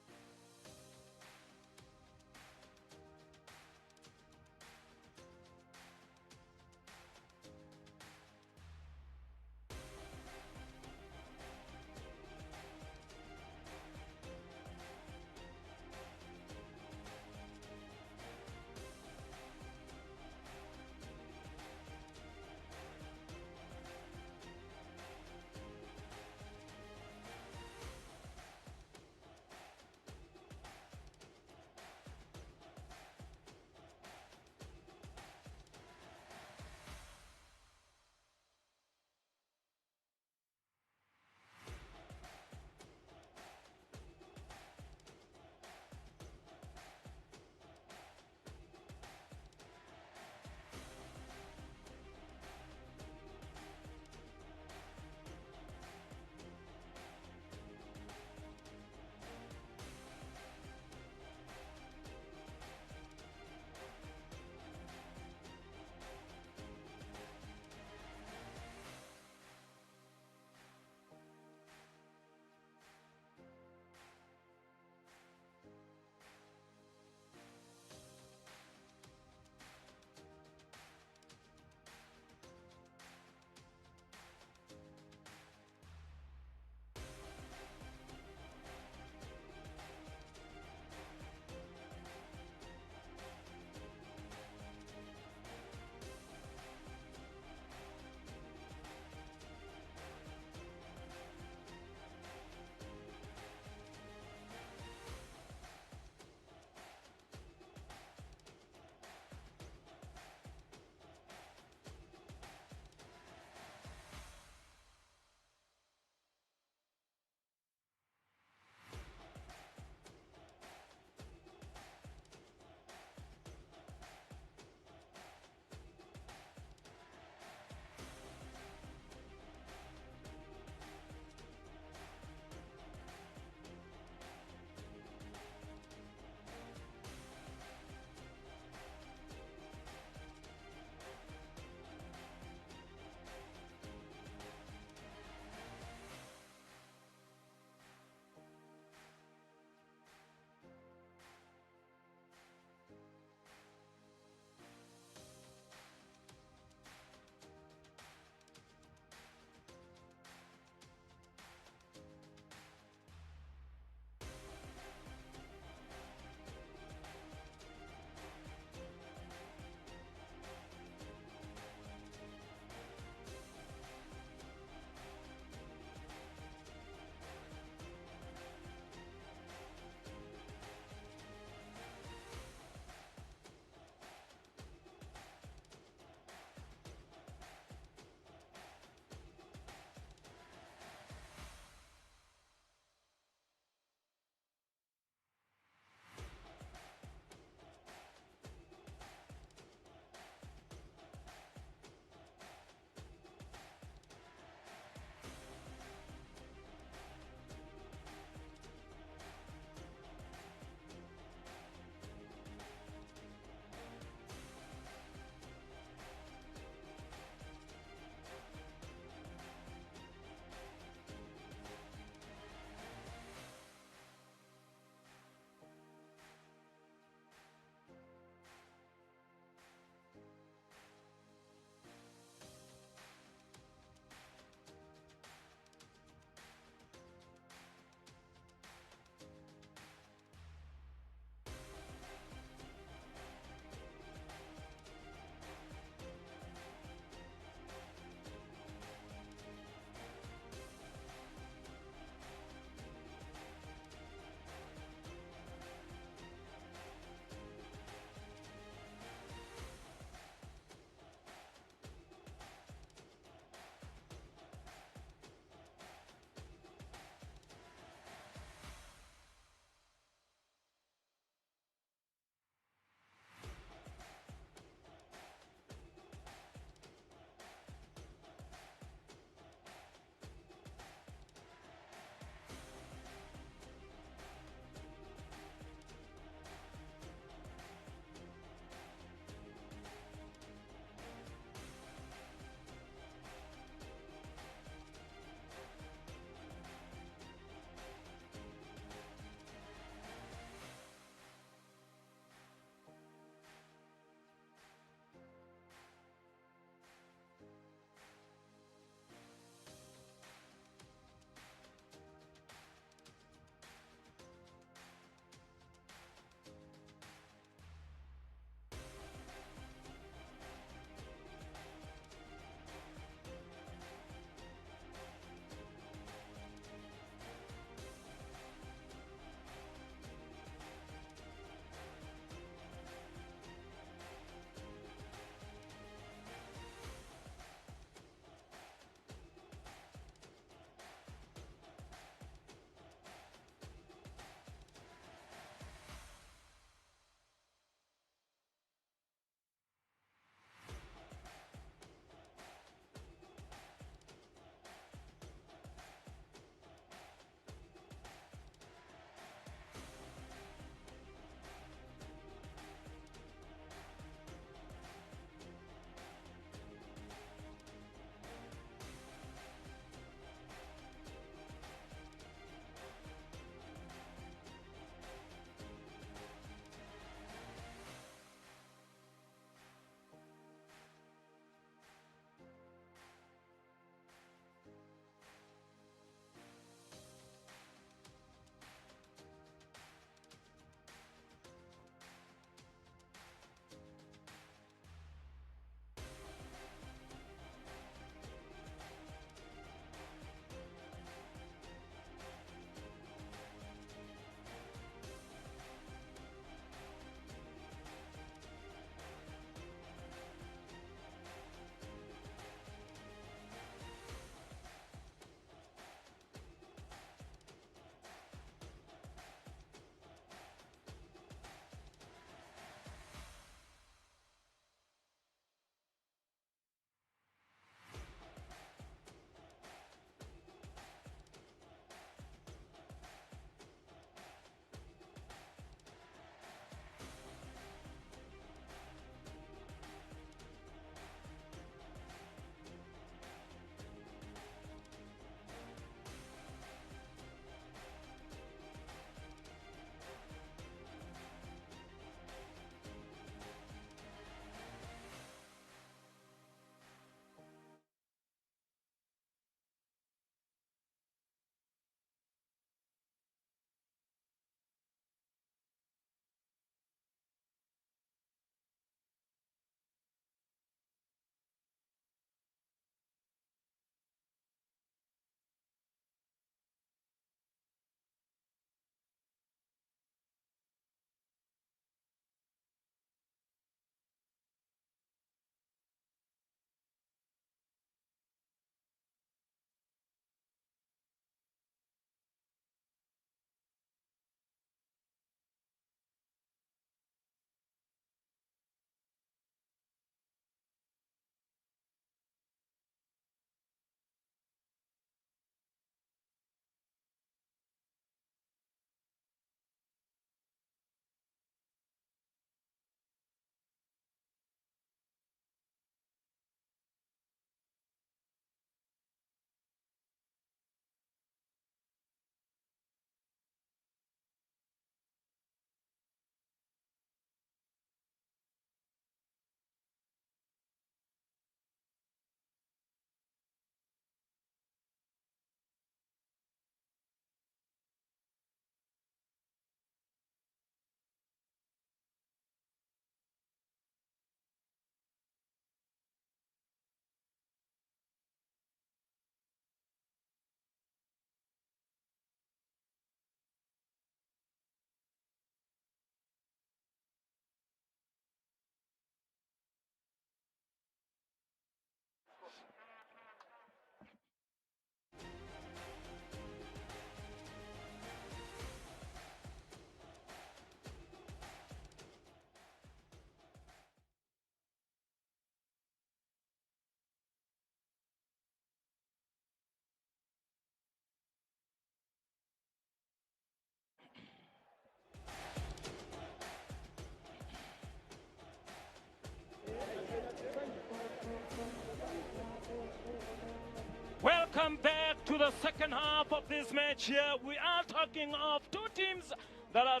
Welcome back to the second half of this match here. We are talking of two teams that are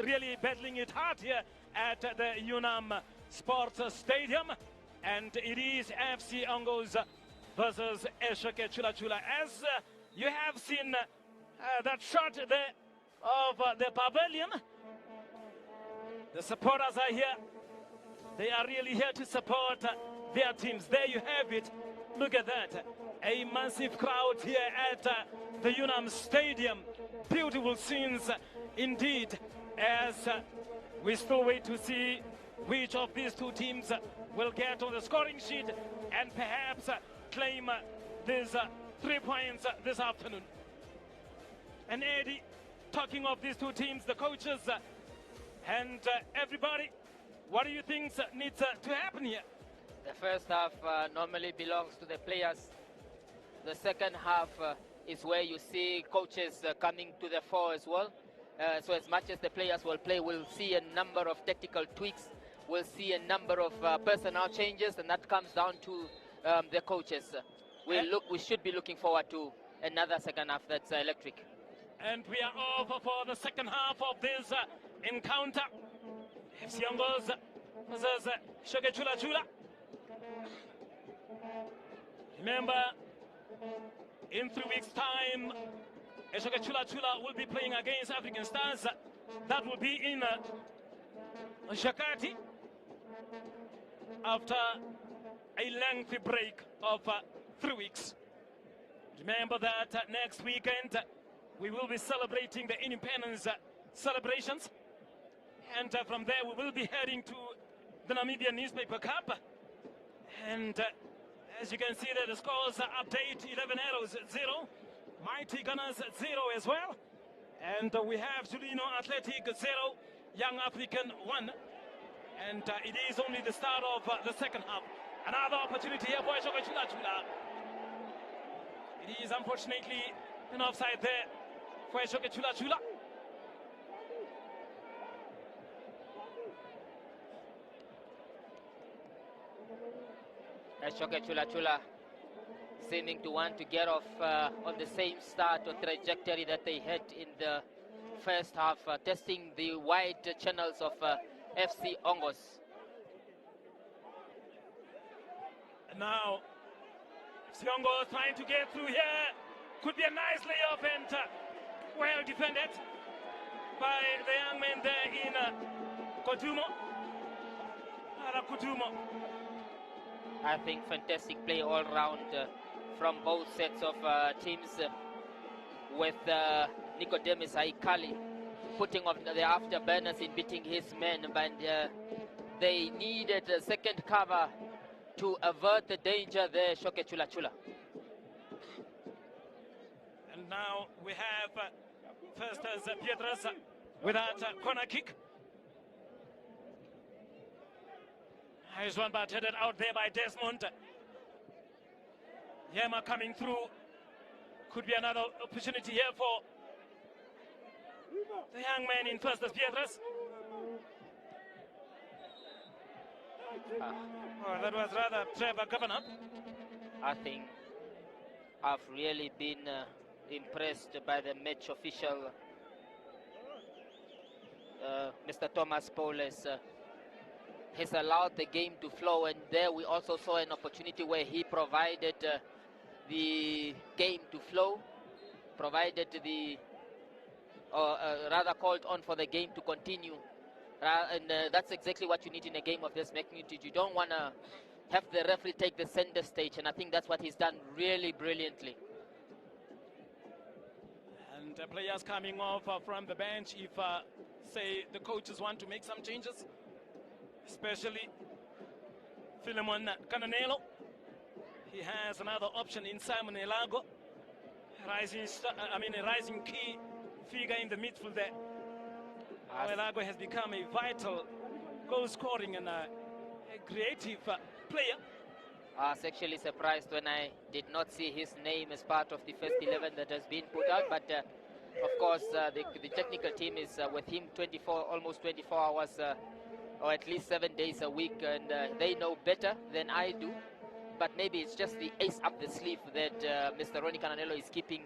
really battling it hard here at the Unam Sports Stadium. And it is FC Ongos versus Eeshoke Chula Chula. As you have seen that shot there of the pavilion, the supporters are here. They are really here to support their teams. There you have it. Look at that. A massive crowd here at the Unam Stadium. Beautiful scenes indeed, as we still wait to see which of these two teams will get on the scoring sheet and perhaps claim these 3 points this afternoon. And Eddie, talking of these two teams, the coaches and everybody, what do you think needs to happen here? The first half normally belongs to the players. The second half is where you see coaches coming to the fore as well. So as much as the players will play, we'll see a number of tactical tweaks. We'll see a number of personnel changes, and that comes down to the coaches. We should be looking forward to another second half that's electric. And we are over for the second half of this encounter. FC Ongos versus Eeshoke Chula Chula. Remember, in 3 weeks' time, Eeshoke Chula Chula will be playing against African Stars. That will be in Jakarta after a lengthy break of 3 weeks. Remember that next weekend we will be celebrating the independence celebrations, and from there we will be heading to the Namibian Newspaper Cup. And as you can see there, the scores update: 11 arrows 0, Mighty Gunners 0 as well, and we have Julino Athletic 0, Young African 1. And it is only the start of the second half. Another opportunity here for Eeshoke Chula Chula. It is unfortunately an offside there for Eeshoke Chula Chula. Eeshoke Chula Chula seeming to want to get off on the same start or trajectory that they had in the first half, testing the wide channels of FC Ongos. And now, FC Ongos trying to get through here. Could be a nice layoff and well defended by the young man there in Kotumo. I think fantastic play all round from both sets of teams, with Nicodemus Aikali putting off the afterburners in beating his men, but they needed a second cover to avert the danger there, Eeshoke Chula Chula. And now we have first as Pietras with that corner kick. Here's one but headed out there by Desmond. Yema coming through. Could be another opportunity here for the young man in first as Pietras. Oh, that was rather Trevor Governor. I think I've really been impressed by the match official, Mr. Thomas Paules. Has allowed the game to flow, and there we also saw an opportunity where he provided the game to flow, provided the rather called on for the game to continue, and that's exactly what you need in a game of this magnitude. You don't want to have the referee take the center stage, and I think that's what he's done really brilliantly. And players coming off from the bench, if say the coaches want to make some changes, especially Philemon Cananelo. He has another option in Simon Elago, a rising key figure in the midfield there. Elago has become a vital goal-scoring and a creative player. I was actually surprised when I did not see his name as part of the first 11 that has been put out, but of course the technical team is with him almost 24 hours or at least 7 days a week, and they know better than I do. but maybe it's just the ace up the sleeve that Mr. Ronnie Cananello is keeping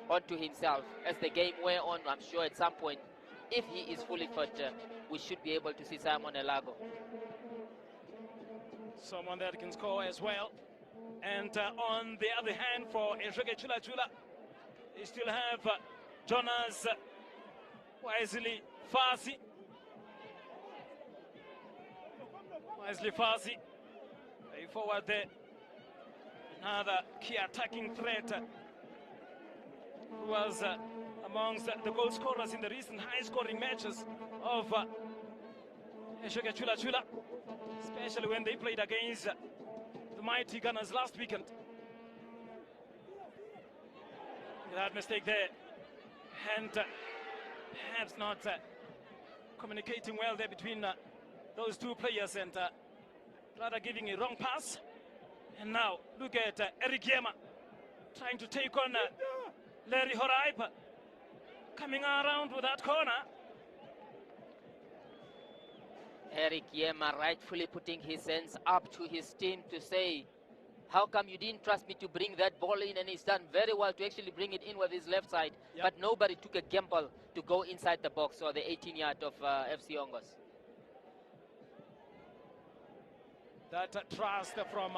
onto himself. As the game wear on, I'm sure at some point, if he is fully fit, we should be able to see Simon Elago. Someone that can score as well. And on the other hand, for Eeshoke Chula Chula, you still have Jonas Wisely Fasi. Wisely Fasi, forward there. Another key attacking threat who was amongst the goal scorers in the recent high-scoring matches of Eeshoke Chula Chula, especially when they played against the mighty Gunners last weekend. That mistake there, and perhaps not communicating well there between those two players, and rather giving a wrong pass. And now look at Eric Yema trying to take on Larry Horaip, coming around with that corner. Eric Yema rightfully putting his hands up to his team to say, how come you didn't trust me to bring that ball in? And he's done very well to actually bring it in with his left side. Yep. But nobody took a gamble to go inside the box or the 18-yard of FC Ongos. That trust from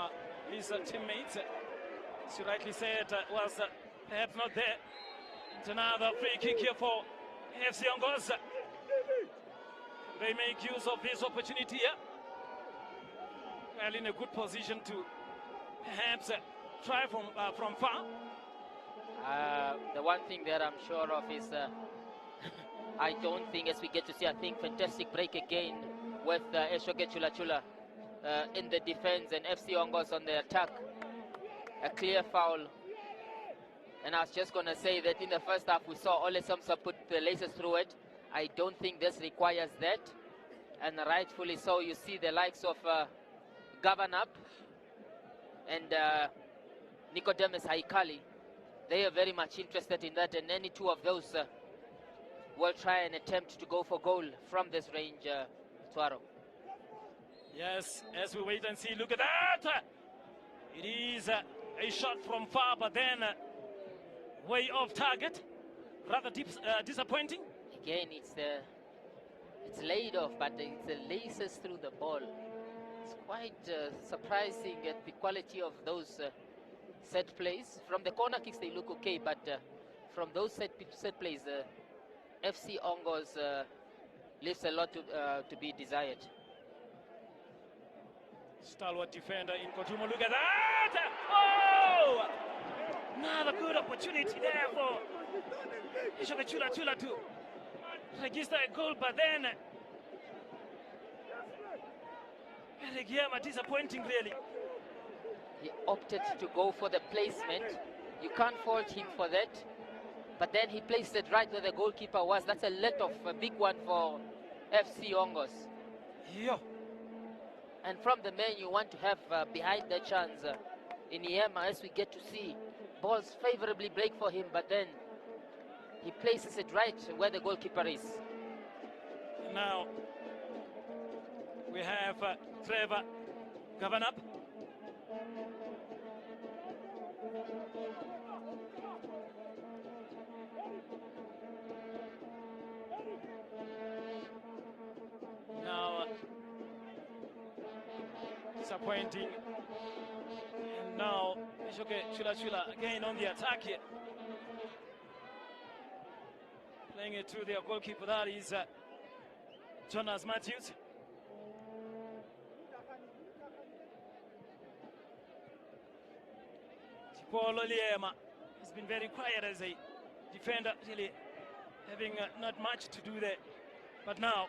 his teammates, as you rightly said, was perhaps not there. It's another free kick here for FC Ongos. They make use of this opportunity here. Well, in a good position to perhaps try from far. The one thing that I'm sure of is I don't think, as we get to see, I think fantastic break again with Eeshoke Chula Chula in the defense and FC Ongos on the attack. A clear foul. And I was just going to say that in the first half we saw Ole Samsa put the laces through it. I don't think this requires that. And rightfully so, you see the likes of Gavanap and Nicodemus Haikali. They are very much interested in that, and any two of those will try and attempt to go for goal from this range, Tuaro. Yes, as we wait and see, look at that! It is a shot from far, but then way off target. Rather disappointing. Again, it's laid off, but it's the laces through the ball. It's quite surprising at the quality of those set plays. From the corner kicks, they look okay, but from those set plays, FC Ongos leaves a lot to be desired. Stalwart defender in Kotumo. Look at that! Oh! Another good opportunity there for Eeshoke Chula Chula to register a goal, but then Eric Yema disappointing really. He opted to go for the placement. You can't fault him for that. But then he placed it right where the goalkeeper was. That's a let off, a big one for FC Ongos. Yeah. And from the man you want to have behind the chance in Yema, as we get to see, balls favorably break for him, but then he places it right where the goalkeeper is. Now we have Trevor Gavanap. Now disappointing. And now Eeshoke Chula Chula again on the attack here. Playing it to their goalkeeper, that is Jonas Matthews. Paul Oliema has been very quiet as a defender, really having not much to do there. But now,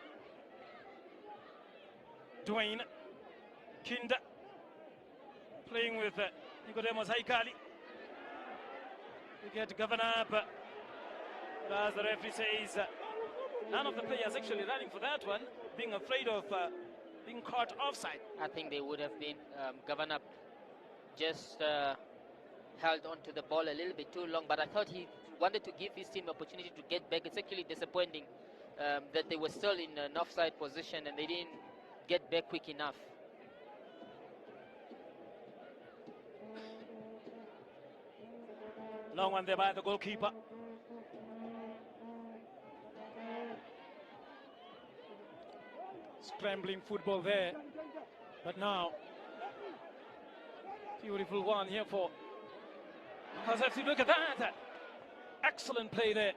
Dwayne Kinda playing with Nicodemus Haikali. We get Governor up. As the referee says, none of the players actually running for that one, being afraid of being caught offside. I think they would have been. Governor just held onto the ball a little bit too long, but I thought he wanted to give his team opportunity to get back. It's actually disappointing that they were still in an offside position and they didn't get back quick enough. Long one there by the goalkeeper. Scrambling football there. But now, beautiful one here for. Because if you look at that, excellent play there.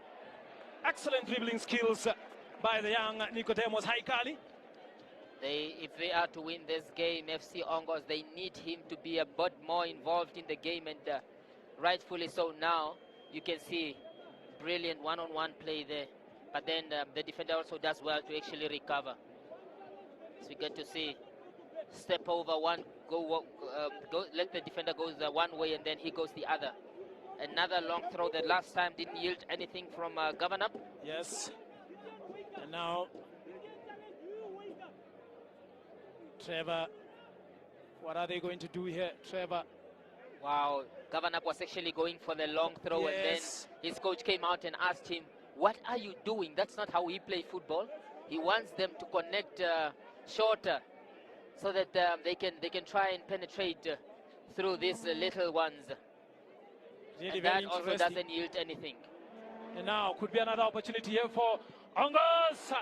Excellent dribbling skills by the young Nicodemus Haikali. If they are to win this game, FC Ongos, they need him to be a bit more involved in the game, and rightfully so. Now you can see brilliant one-on-one play there, but then the defender also does well to actually recover. So we get to see step over one, go let the defender go one way and then he goes the other. Another long throw that last time didn't yield anything from Governor. Yes. And now Trevor, what are they going to do here, Trevor? Wow, Governor was actually going for the long throw, yes. And then his coach came out and asked him, what are you doing? That's not how we play football. He wants them to connect shorter so that they can try and penetrate through these little ones. Really, and that also doesn't yield anything. And now could be another opportunity here for Ongos.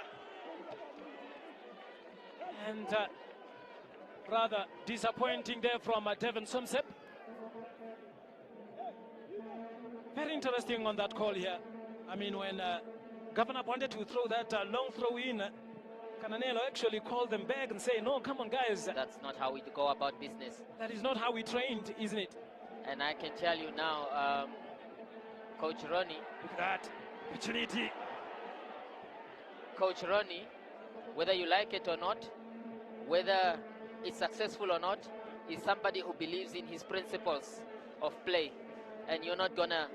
And rather disappointing there from Devon Sumsep. Very interesting on that call here. I mean, when Governor wanted to throw that long throw in, Cananelo actually called them back and say, no, come on, guys. That's not how we go about business. That is not how we trained, isn't it? And I can tell you now, Coach Ronnie. Look at that opportunity. Coach Ronnie, whether you like it or not, whether it's successful or not, is somebody who believes in his principles of play. And you're not going to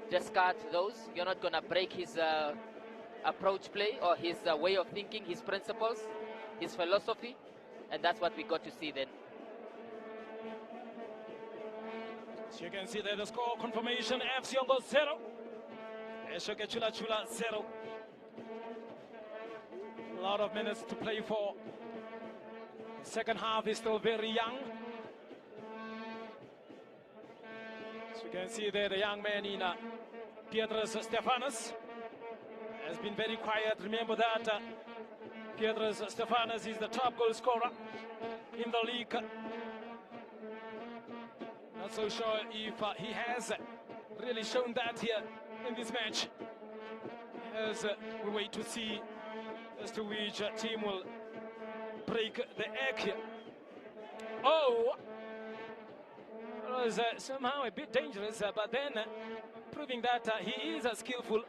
discard those. You're not going to break his approach play or his way of thinking, his principles, his philosophy. And that's what we got to see then. So you can see there the score confirmation, FC Ongos 0. Eeshoke Chula Chula 0. A lot of minutes to play for. The second half is still very young. So you can see there the young man in Pietras Stefanos has been very quiet. Remember that Pietras Stefanos is the top goal scorer in the league. Not so sure if he has really shown that here in this match, as we wait to see as to which team will break the egg here. Oh, it was somehow a bit dangerous, but then proving that he is skillful,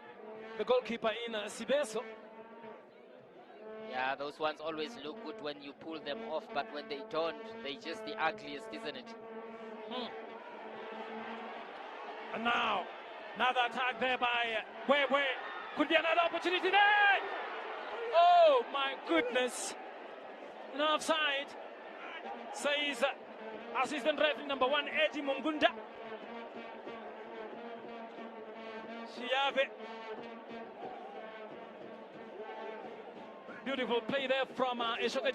the goalkeeper in Sibeso. Yeah, those ones always look good when you pull them off, but when they don't, they're just the ugliest, isn't it? And now, another attack there by Wewe. Could be another opportunity there. Oh my goodness. And offside, says assistant referee number 1, Eddie Mungunda. Shiave. Beautiful play there from Eeshoke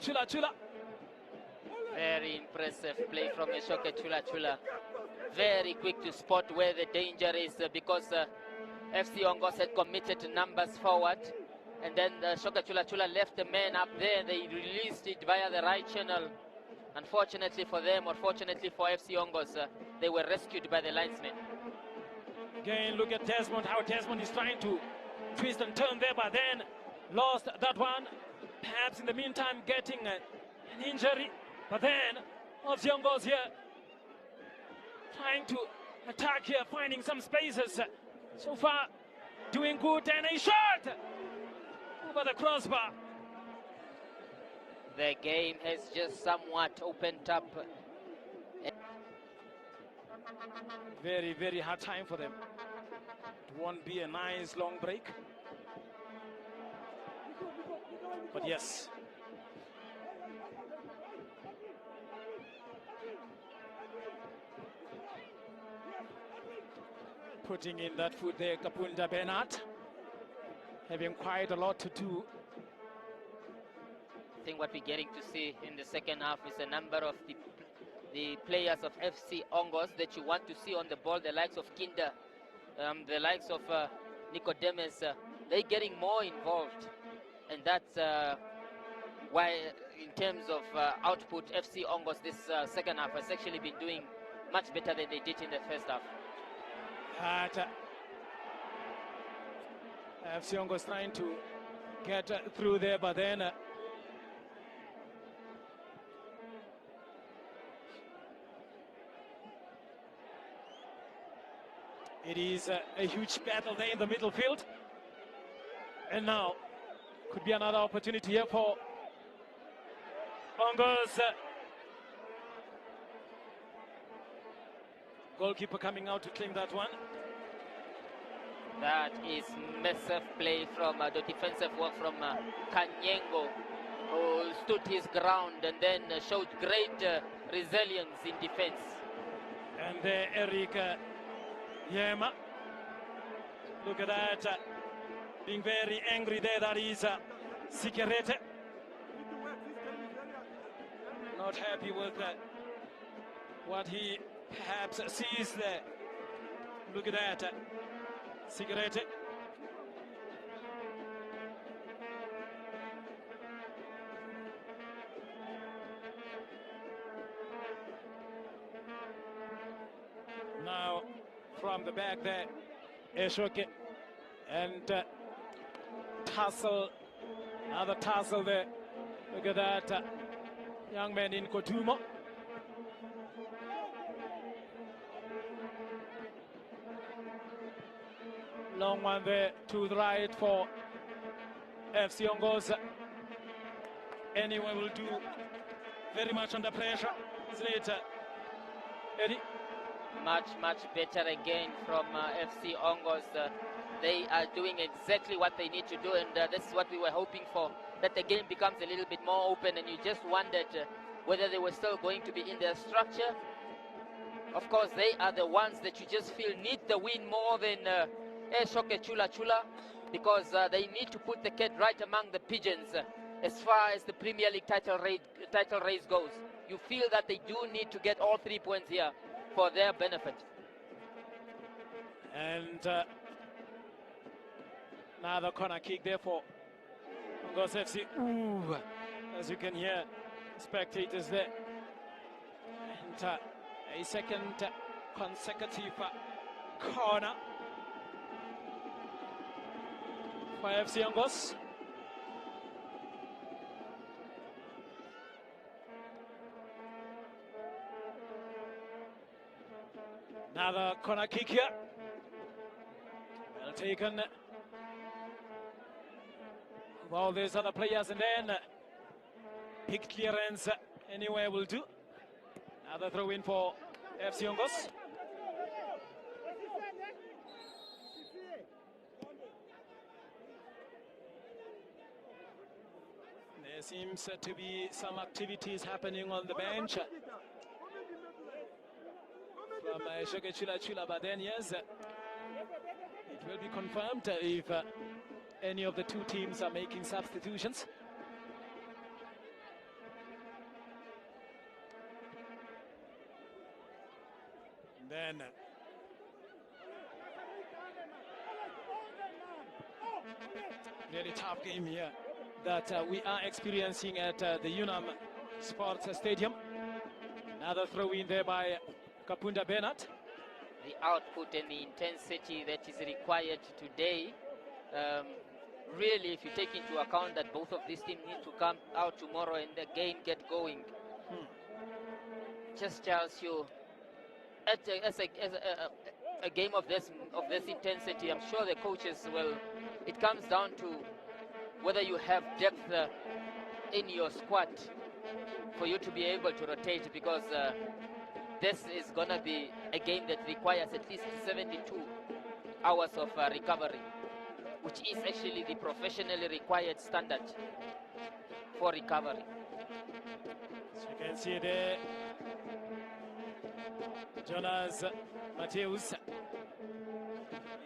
Chula Chula. Very impressive play from Eeshoke Chula Chula. Very quick to spot where the danger is because FC Ongos had committed numbers forward, and then Eeshoke Chula Chula left the man up there. They released it via the right channel. Unfortunately for them, or fortunately for FC Ongos, they were rescued by the linesman. Again, look at Desmond, how Desmond is trying to twist and turn there, but then lost that one. Perhaps in the meantime getting an injury. But then, FC Ongos here trying to attack here, finding some spaces. So far, doing good, and a shot over the crossbar. The game has just somewhat opened up. Very, very hard time for them. It won't be a nice long break. But yes. Putting in that foot there, Kapunda Bernat, having quite a lot to do. I think what we're getting to see in the second half is a number of the the players of FC Ongos that you want to see on the ball, the likes of Kinder, the likes of Nicodemus, they're getting more involved. And that's why, in terms of output, FC Ongos this second half has actually been doing much better than they did in the first half. FC Ongos trying to get through there, but then it is a huge battle there in the middle field. And now could be another opportunity here for Ongos. Goalkeeper coming out to claim that one. That is massive play from the defensive work from Kanyengo, who stood his ground and then showed great resilience in defense. And there Eric Yema, look at that, being very angry there. That is Sikerete. Not happy with what he perhaps sees there. Look at that, Sikerete. Now from the back there, Eeshoke, and tussle, another tussle there. Look at that, young man in Kotumo. Long one there to the right for FC Ongos. Anyone will do, very much under pressure. Later, Eddie. Much better again from FC Ongos. They are doing exactly what they need to do, and this is what we were hoping for, that the game becomes a little bit more open, and you just wondered whether they were still going to be in their structure. Of course, they are the ones that you just feel need the win more than Eeshoke Chula Chula, because they need to put the cat right among the pigeons as far as the Premier League title race goes. You feel that they do need to get all 3 points here for their benefit. And another corner kick there for Ongos FC. Ooh, as you can hear, spectators there. And a second consecutive corner for FC Ongos. Another corner kick here. Well taken. Well, there's other players, and then pick clearance anywhere will do. Another throw in for FC Ongos. There seems to be some activities happening on the bench from Eeshoke Chula Chula, but then yes, it will be confirmed if any of the two teams are making substitutions. And then really tough game here that we are experiencing at the Unam Sports Stadium. Another throw in there by Kapunda Bernat. The output and the intensity that is required today, really, if you take into account that both of these teams need to come out tomorrow and again get going, just tells you, as a game of this intensity, I'm sure the coaches will. It comes down to whether you have depth in your squad for you to be able to rotate, because this is going to be a game that requires at least 72 hours of recovery, which is actually the professionally required standard for recovery. So you can see there, Jonas Mateus.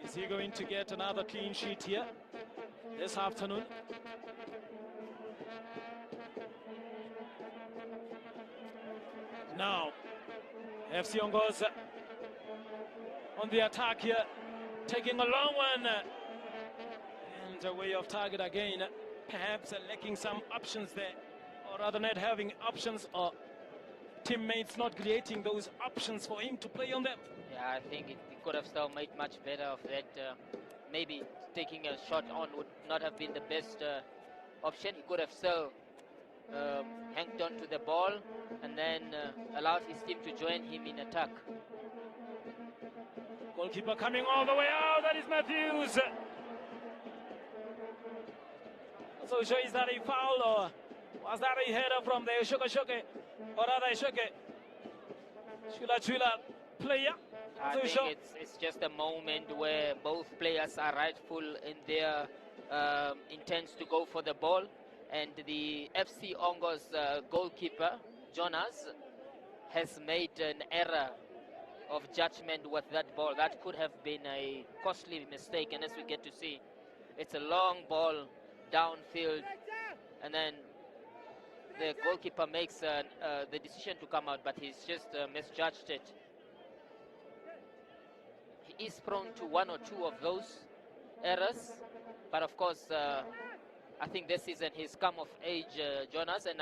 Is he going to get another clean sheet here this afternoon? Now, FC Ongos on the attack here, taking a long one. And a way of target again, perhaps lacking some options there, or rather not having options, or teammates not creating those options for him to play on them. Yeah, I think he could have still made much better of that. Maybe taking a shot on would not have been the best option. He could have still hanged on to the ball and then allowed his team to join him in attack. Goalkeeper coming all the way out, that is Matthews. So is that a foul, or was that a header from the Eeshoke, or rather Eeshoke Chula Chula player? I think it's just a moment where both players are rightful in their intents to go for the ball, and the FC Ongos goalkeeper, Jonas, has made an error of judgment with that ball. That could have been a costly mistake, and as we get to see, it's a long ball downfield, and then the goalkeeper makes the decision to come out, but he's just misjudged it. He is prone to one or two of those errors, but of course I think this season he's come of age, Jonas, and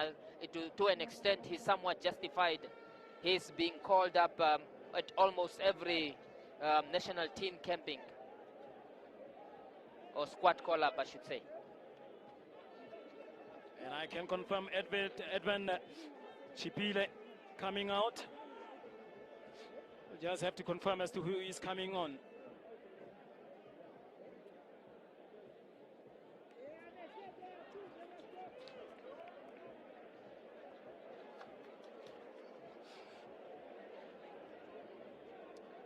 to an extent he's somewhat justified. He's being called up at almost every national team camping, or squad call-up I should say. And I can confirm Edwin Chipile coming out. We just have to confirm as to who is coming on.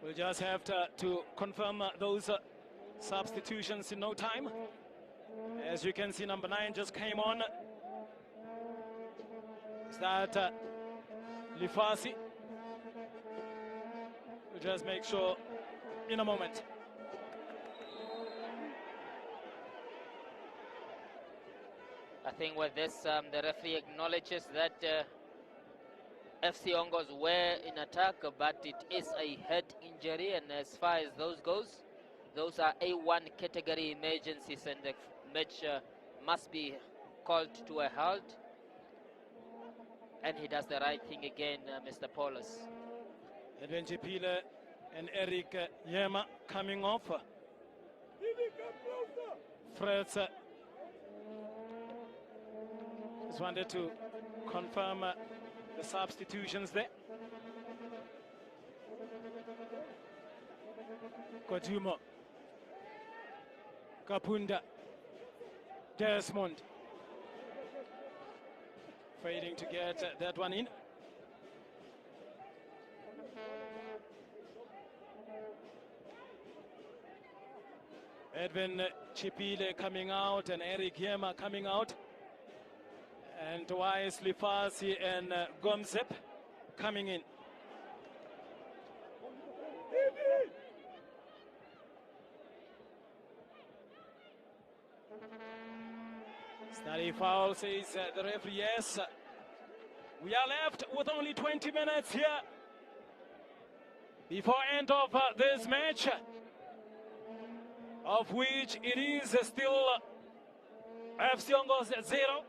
We'll just have to confirm those substitutions in no time. As you can see, number 9 just came on. Is that Lifasi? We'll just make sure in a moment. I think with this, the referee acknowledges that FC Ongos were in attack, but it is a head injury, and as far as those goes, those are A1 category emergencies, and the match must be called to a halt. And he does the right thing again, Mr. Paulus. Edwin Chipile and Eric Yema coming off. Fritz just wanted to confirm the substitutions there. Kojumo, Kapunda, Desmond, failing to get that one in. Edwin Chipile coming out and Eric Yema coming out. And twice Lifasi and Gomzep coming in. Study foul, says the referee. Yes, we are left with only 20 minutes here before end of this match, of which it is still FC Ongos 0,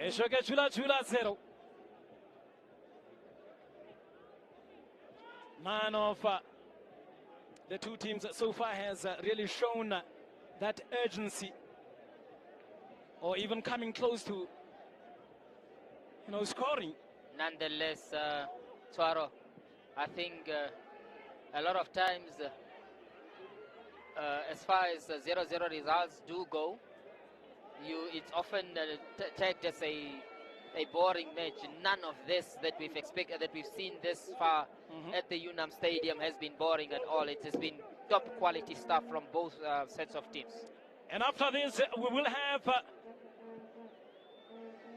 Eeshoke Chula Chula 0. None of the two teams so far has really shown that urgency, or even coming close to, scoring. Nonetheless, Twaro, I think a lot of times, as far as 0-0 results do go, it's often tagged as a boring match. None of this that we've expected, that we've seen this far at the Unam Stadium, has been boring at all. It has been top quality stuff from both sets of teams. And after this, we will have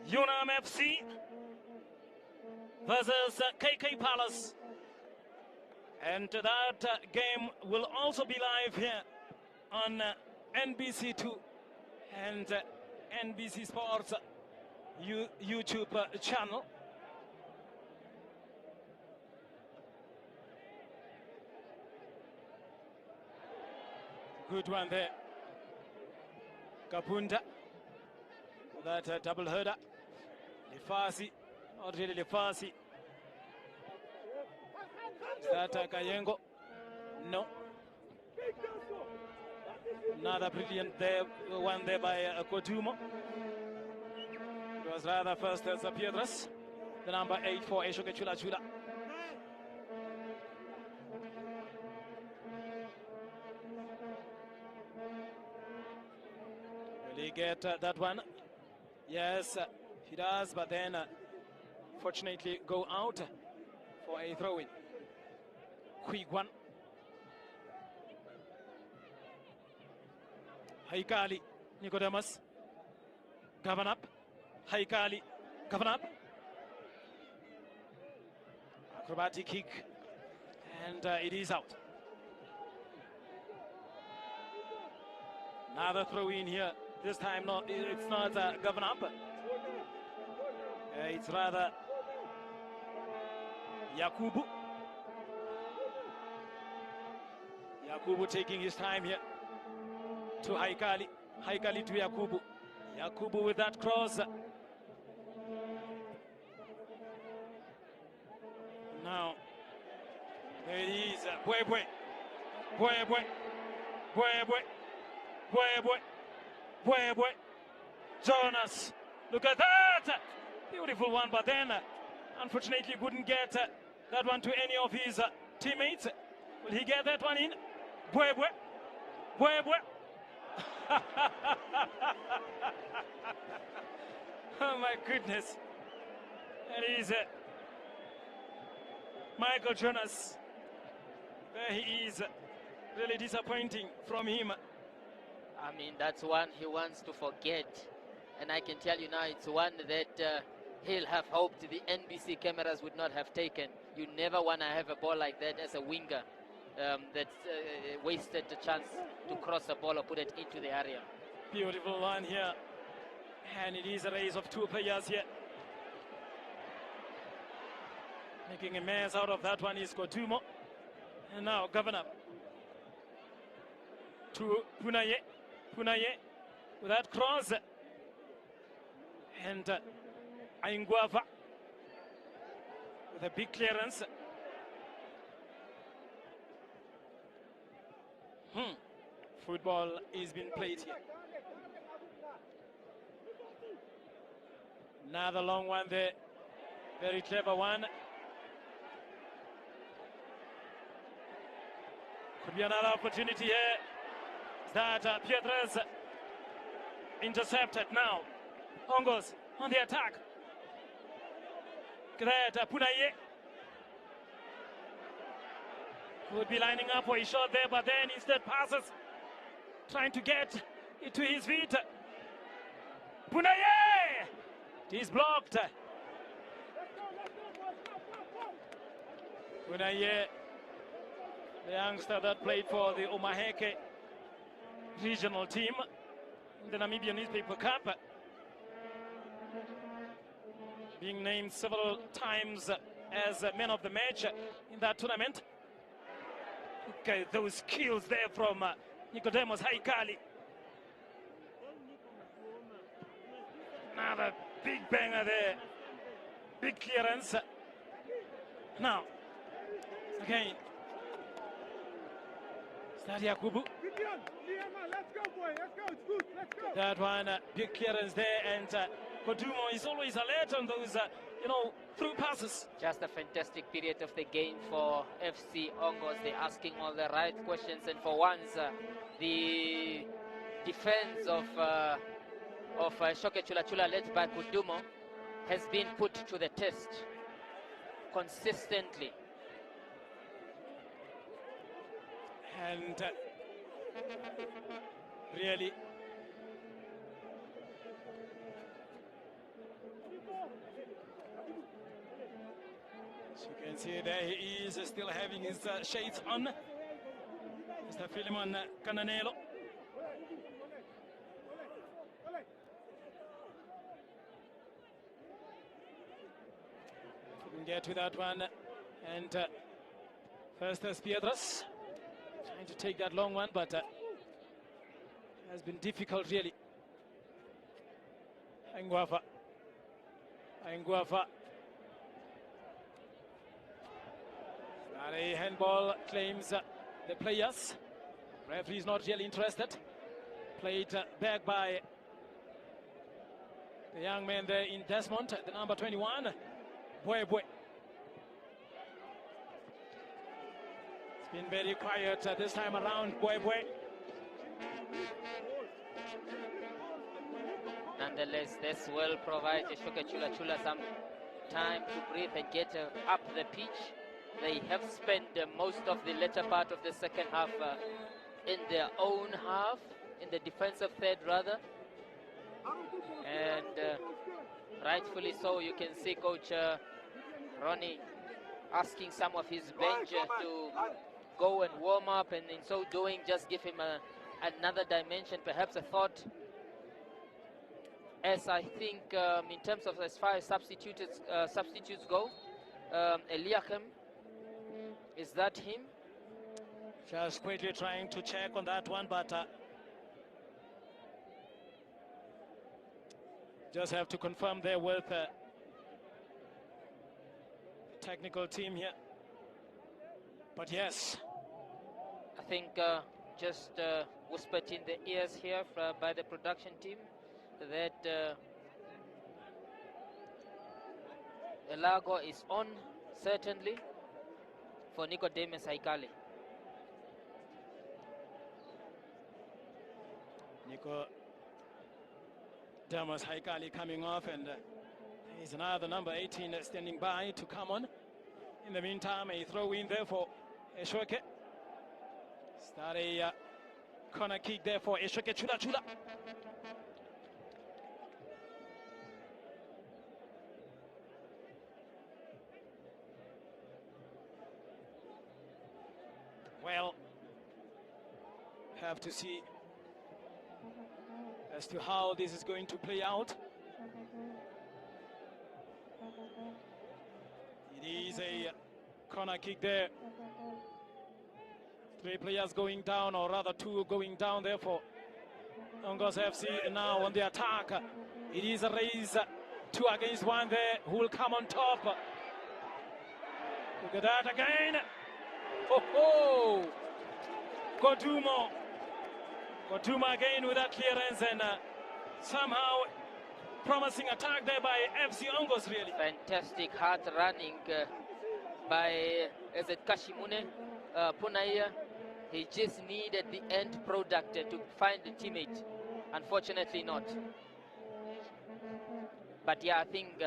Unam FC versus KK Palace. And that game will also be live here on NBC2 and NBC Sports YouTube channel. Good one there. Kapunda. That double header. Lifasi. Not really Lifasi. Is that Kayengo? No. Another brilliant there, one there by Kodumo. It was rather first as Piedras, the number 8 for Eeshoke Chula Chula. Will he get that one? Yes, he does, but then fortunately go out for a throw-in. Quick one. Haikali, Nicodemus, govern up. Haikali, govern up. Acrobatic kick, and it is out. Another throw in here. This time, it's not govern up. It's rather Yakubu. Yakubu taking his time here. To Haikali, Haikali to Yakubu. Yakubu with that cross. Now, there it is. Bwebwe, Bwebwe, Bwebwe, Bwebwe, Bwebwe. Jonas, look at that! Beautiful one, but then, unfortunately, couldn't get that one to any of his teammates. Will he get that one in? Bwebwe, Bwebwe. Oh my goodness. It is Michael Jonas. There he is. Really disappointing from him. I mean, that's one he wants to forget. And I can tell you now, it's one that he'll have hoped the NBC cameras would not have taken. You never want to have a ball like that as a winger. That's wasted the chance to cross the ball or put it into the area. Beautiful one here. And it is a race of two players here. Making a mess out of that one is Kotumo. And now Governor. To Punaye. Punaye with that cross. And Aingwava with a big clearance. Football is being played here. Another long one there. Very clever one. Could be another opportunity here. That Piedras intercepted now. Ongos on the attack. That Punaye would be lining up for a shot there, but then instead passes, trying to get it to his feet. Punaye! It is blocked. Punaye, the youngster that played for the Omaheke regional team in the Namibian Newspaper Cup, being named several times as man of the match in that tournament. Okay, those skills there from Nicodemus Haikali. Another big banger there. Big clearance. Now, again. Is that Yakubu? Let's go, boy. Let's go. It's good. Let's go. That one, big clearance there. And Kodumo is always alert on those, through passes. Just a fantastic period of the game for FC Ongos. They're asking all the right questions, and for once, the defense of Eeshoke Chula Chula, led by Kodumo, has been put to the test consistently. And really, as you can see there, he is still having his shades on. Mr. Philemon Cananelo. Couldn't get to that one. And first as Piedras trying to take that long one, but has been difficult, really. Nguafa. A handball claims the players. Referee is not really interested. Played back by the young man there in Desmond, the number 21, Boy. It's been very quiet this time around, Boy. Nonetheless, this will provide Eeshoke Chula Chula some time to breathe and get up the pitch. They have spent most of the latter part of the second half in their own half, in the defensive third rather. And rightfully so, you can see Coach Ronnie asking some of his bench to go and warm up, and in so doing just give him another dimension, perhaps a thought. As I think in terms of as far as substitutes go, Eliakim, is that him? Just quickly trying to check on that one, but just have to confirm there with technical team here. But yes, I think just whispered in the ears here by the production team that Elago is on, certainly, for Nicodemus Haikali. Nicodemus Haikali coming off, and he's another number 18 standing by to come on. In the meantime, a throw in there for Eeshoke. Start a corner kick there for Eeshoke Chula Chula. Well, have to see as to how this is going to play out. It is a corner kick there. 3 players going down, or rather 2 going down there for Ongos FC now on the attack. It is a race, 2 against 1 there. Who will come on top? Look at that again. Oh, Goduma again with that clearance, and somehow promising attack there by FC Ongos, really. Fantastic hard running by, is it Kashimune Punaiya? He just needed the end product to find the teammate. Unfortunately not. But yeah, I think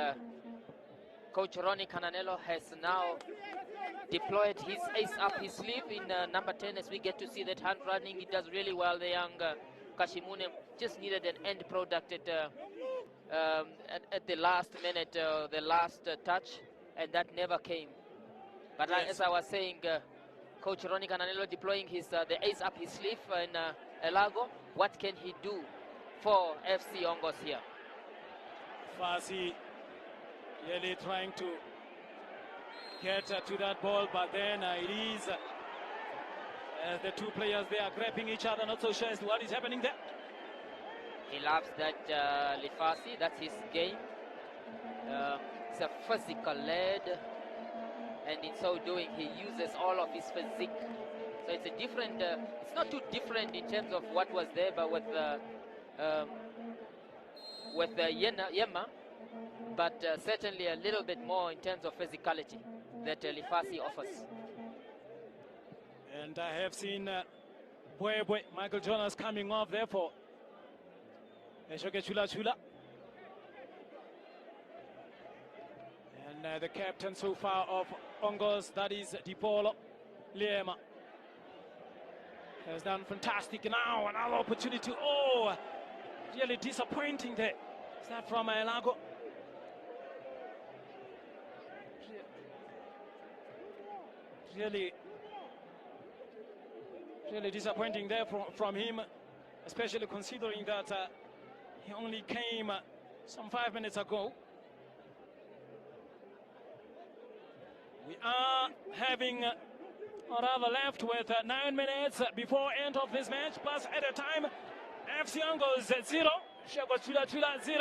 Coach Ronnie Cananello has now deployed his ace up his sleeve in number 10, as we get to see that hand running. He does really well, the young Kashimune. Just needed an end product at the last minute, the last touch, and that never came. But yes, as I was saying, Coach Ronnie Cananello deploying his the ace up his sleeve in Elago. What can he do for FC Ongos here? Fasi really trying to get to that ball, but then it is the 2 players, they are grabbing each other, not so sure as to what is happening there. He loves that Lifasi, that's his game. It's a physical led, and in so doing he uses all of his physique. So it's a different, it's not too different in terms of what was there, but with Yema, but certainly a little bit more in terms of physicality that Lifasi offers. And I have seen Michael Jonas coming off there for Eeshoke Chula Chula. And the captain so far of Ongos, that is Dipolo Liema, has done fantastic. Now another opportunity. Oh, really disappointing there. Is that from Elago? Really disappointing there from him, especially considering that he only came some 5 minutes ago. We are having, or rather left with 9 minutes before end of this match, plus at a time FC Ongos 0, Eeshoke Chula Chula 0.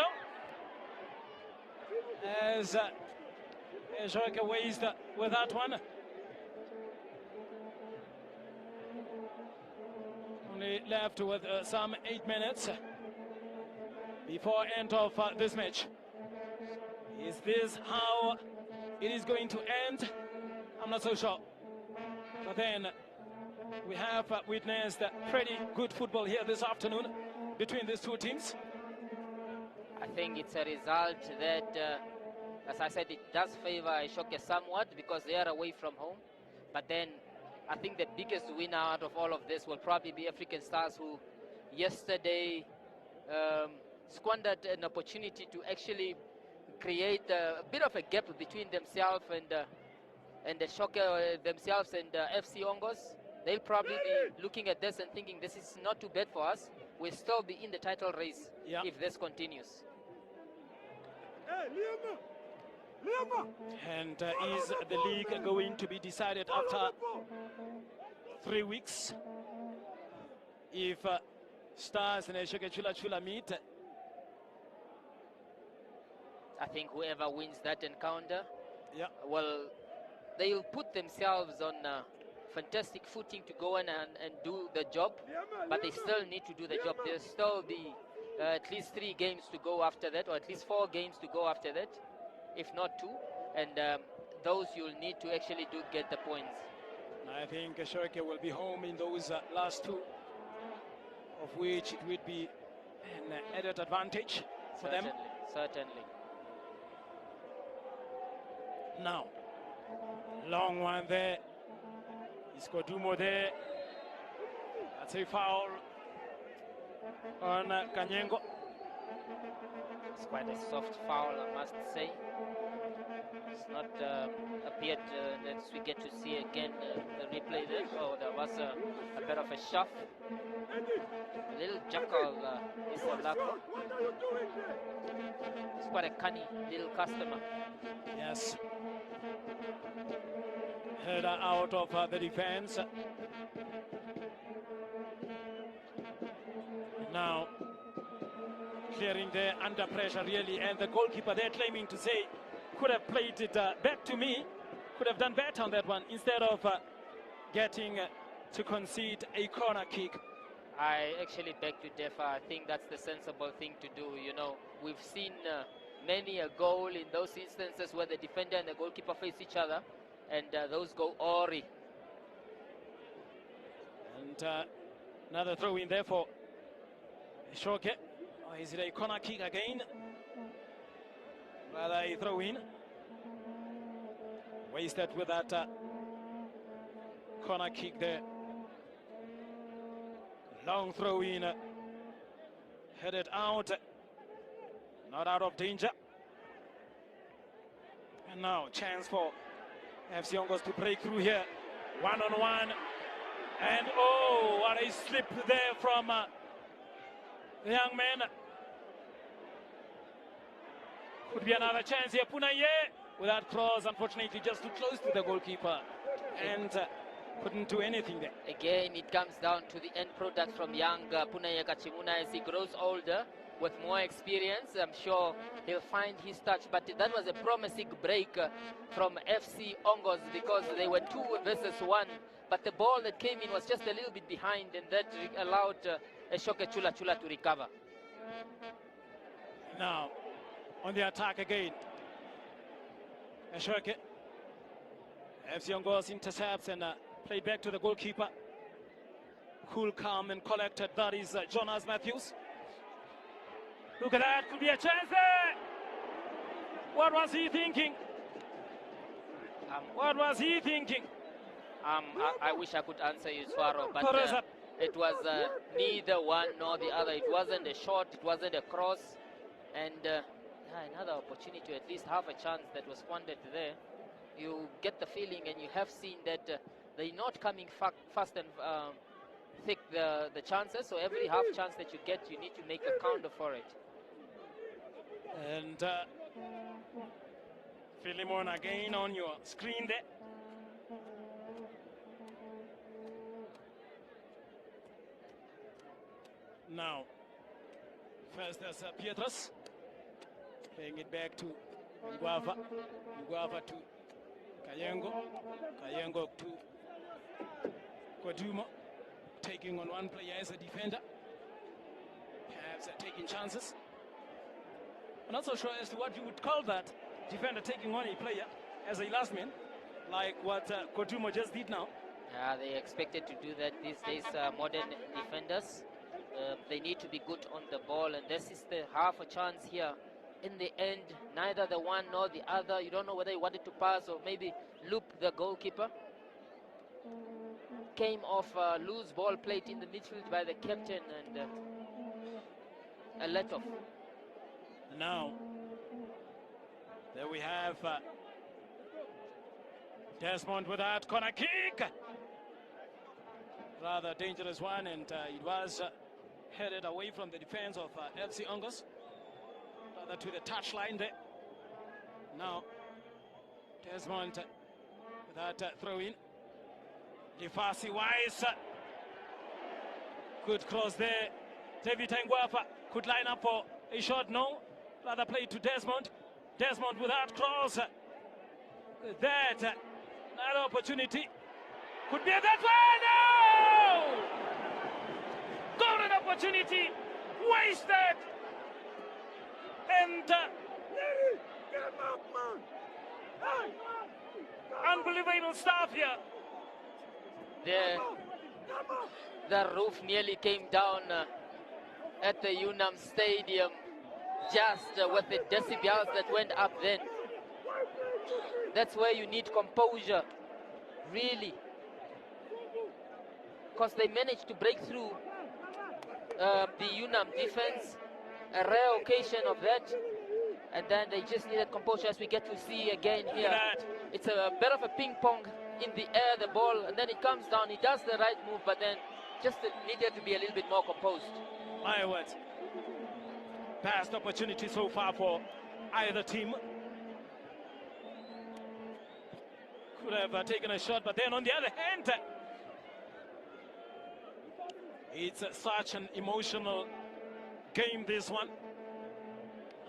As Eeshoke waste with that one. Only left with some 8 minutes before end of this match. Is this how it is going to end? I'm not so sure. But then we have witnessed pretty good football here this afternoon between these two teams. I think it's a result that, as I said, it does favor Eeshoke somewhat because they are away from home. But then I think the biggest winner out of all of this will probably be African Stars, who yesterday squandered an opportunity to actually create a bit of a gap between themselves and Eeshoke themselves and FC Ongos. They'll probably be looking at this and thinking this is not too bad for us. We'll still be in the title race if this continues. And is the league going to be decided after 3 weeks? If Stars and Eeshoke Chula Chula meet, I think whoever wins that encounter, well, they'll put themselves on fantastic footing to go in and do the job, but they still need to do the job. There's still be at least 3 games to go after that, or at least 4 games to go after that, if not 2, and those you'll need to actually get the points. I think Eeshoke will be home in those last 2, of which it would be an added advantage for them. Certainly. Now, long one there. Iskodumo there. That's a foul on Kanyengo. It's quite a soft foul, I must say. It's not appeared that we get to see again the replay there. Oh, there was a bit of a shove. A little jackal, Isolako. He's quite a cunning little customer. Yes. Header out of the defense. Now clearing there under pressure really, and the goalkeeper there claiming to say could have played it back to me, could have done better on that one instead of getting to concede a corner kick. I actually beg to differ. I think that's the sensible thing to do. You know, we've seen many a goal in those instances where the defender and the goalkeeper face each other, and those go awry. And another throw in there for Eeshoke. Or is it a corner kick again? Rather a throw in. Wasted with that corner kick there. Long throw in. Headed out. Not out of danger. And now chance for FC Ongos to break through here. One-on-one. And oh, what a slip there from the young man. Could be another chance here. Punaye with that cross, unfortunately just too close to the goalkeeper. And couldn't do anything there. Again, it comes down to the end product from young Punaye Kachimuna as he grows older with more experience. I'm sure he'll find his touch, but that was a promising break from FC Ongos because they were 2 versus 1, but the ball that came in was just a little bit behind, and that allowed Eeshoke Chula Chula to recover. Now, on the attack again. Eeshoke. FC Ongos intercepts and played back to the goalkeeper. Cool, calm and collected. That is Jonas Matthews. Look at that, could be a chance there. What was he thinking? What was he thinking? I wish I could answer you, Swaro, but it was neither one nor the other. It wasn't a shot, it wasn't a cross, and another opportunity to at least have a chance that was squandered there. You get the feeling, and you have seen that they're not coming fast and thick, the chances, so every half chance that you get, you need to make a counter for it. And Philemon again on your screen there. Now, First, there's Pietrus. Playing it back to Nguava. Nguava to Kayengo. Kayengo to Kwadumo. Taking on one player as a defender. Perhaps taking chances. I'm not so sure as to what you would call that. Defender taking on a player as a last man, like what Kwadumo just did now. Yeah, they expected to do that these days, modern defenders. They need to be good on the ball, and this is the half a chance here. In the end, neither the one nor the other. You don't know whether he wanted to pass or maybe loop the goalkeeper. Came off a loose ball played in the midfield by the captain, and a let off. Now, there we have Desmond with that corner kick. Rather dangerous one, and it was headed away from the defense of FC Ongos. Rather to the touchline there. Now, Desmond with that throw in. Lifasi Wise. Good cross there. David Nguava could line up for a shot. No. Rather play to Desmond. Desmond with that cross. That another opportunity. Could be that one. No! Golden opportunity. Wasted. And unbelievable stuff here. The roof nearly came down at the Unam Stadium, just with the decibels that went up then. That's where you need composure, really. Because they managed to break through the Unam defense, a rare occasion of that. And then they just needed composure, as we get to see again here. It's a bit of a ping pong in the air, the ball, and then it comes down. He does the right move, but then just needed to be a little bit more composed. My words. Past opportunity so far for either team. Could have taken a shot, but then on the other hand, it's such an emotional game, this one.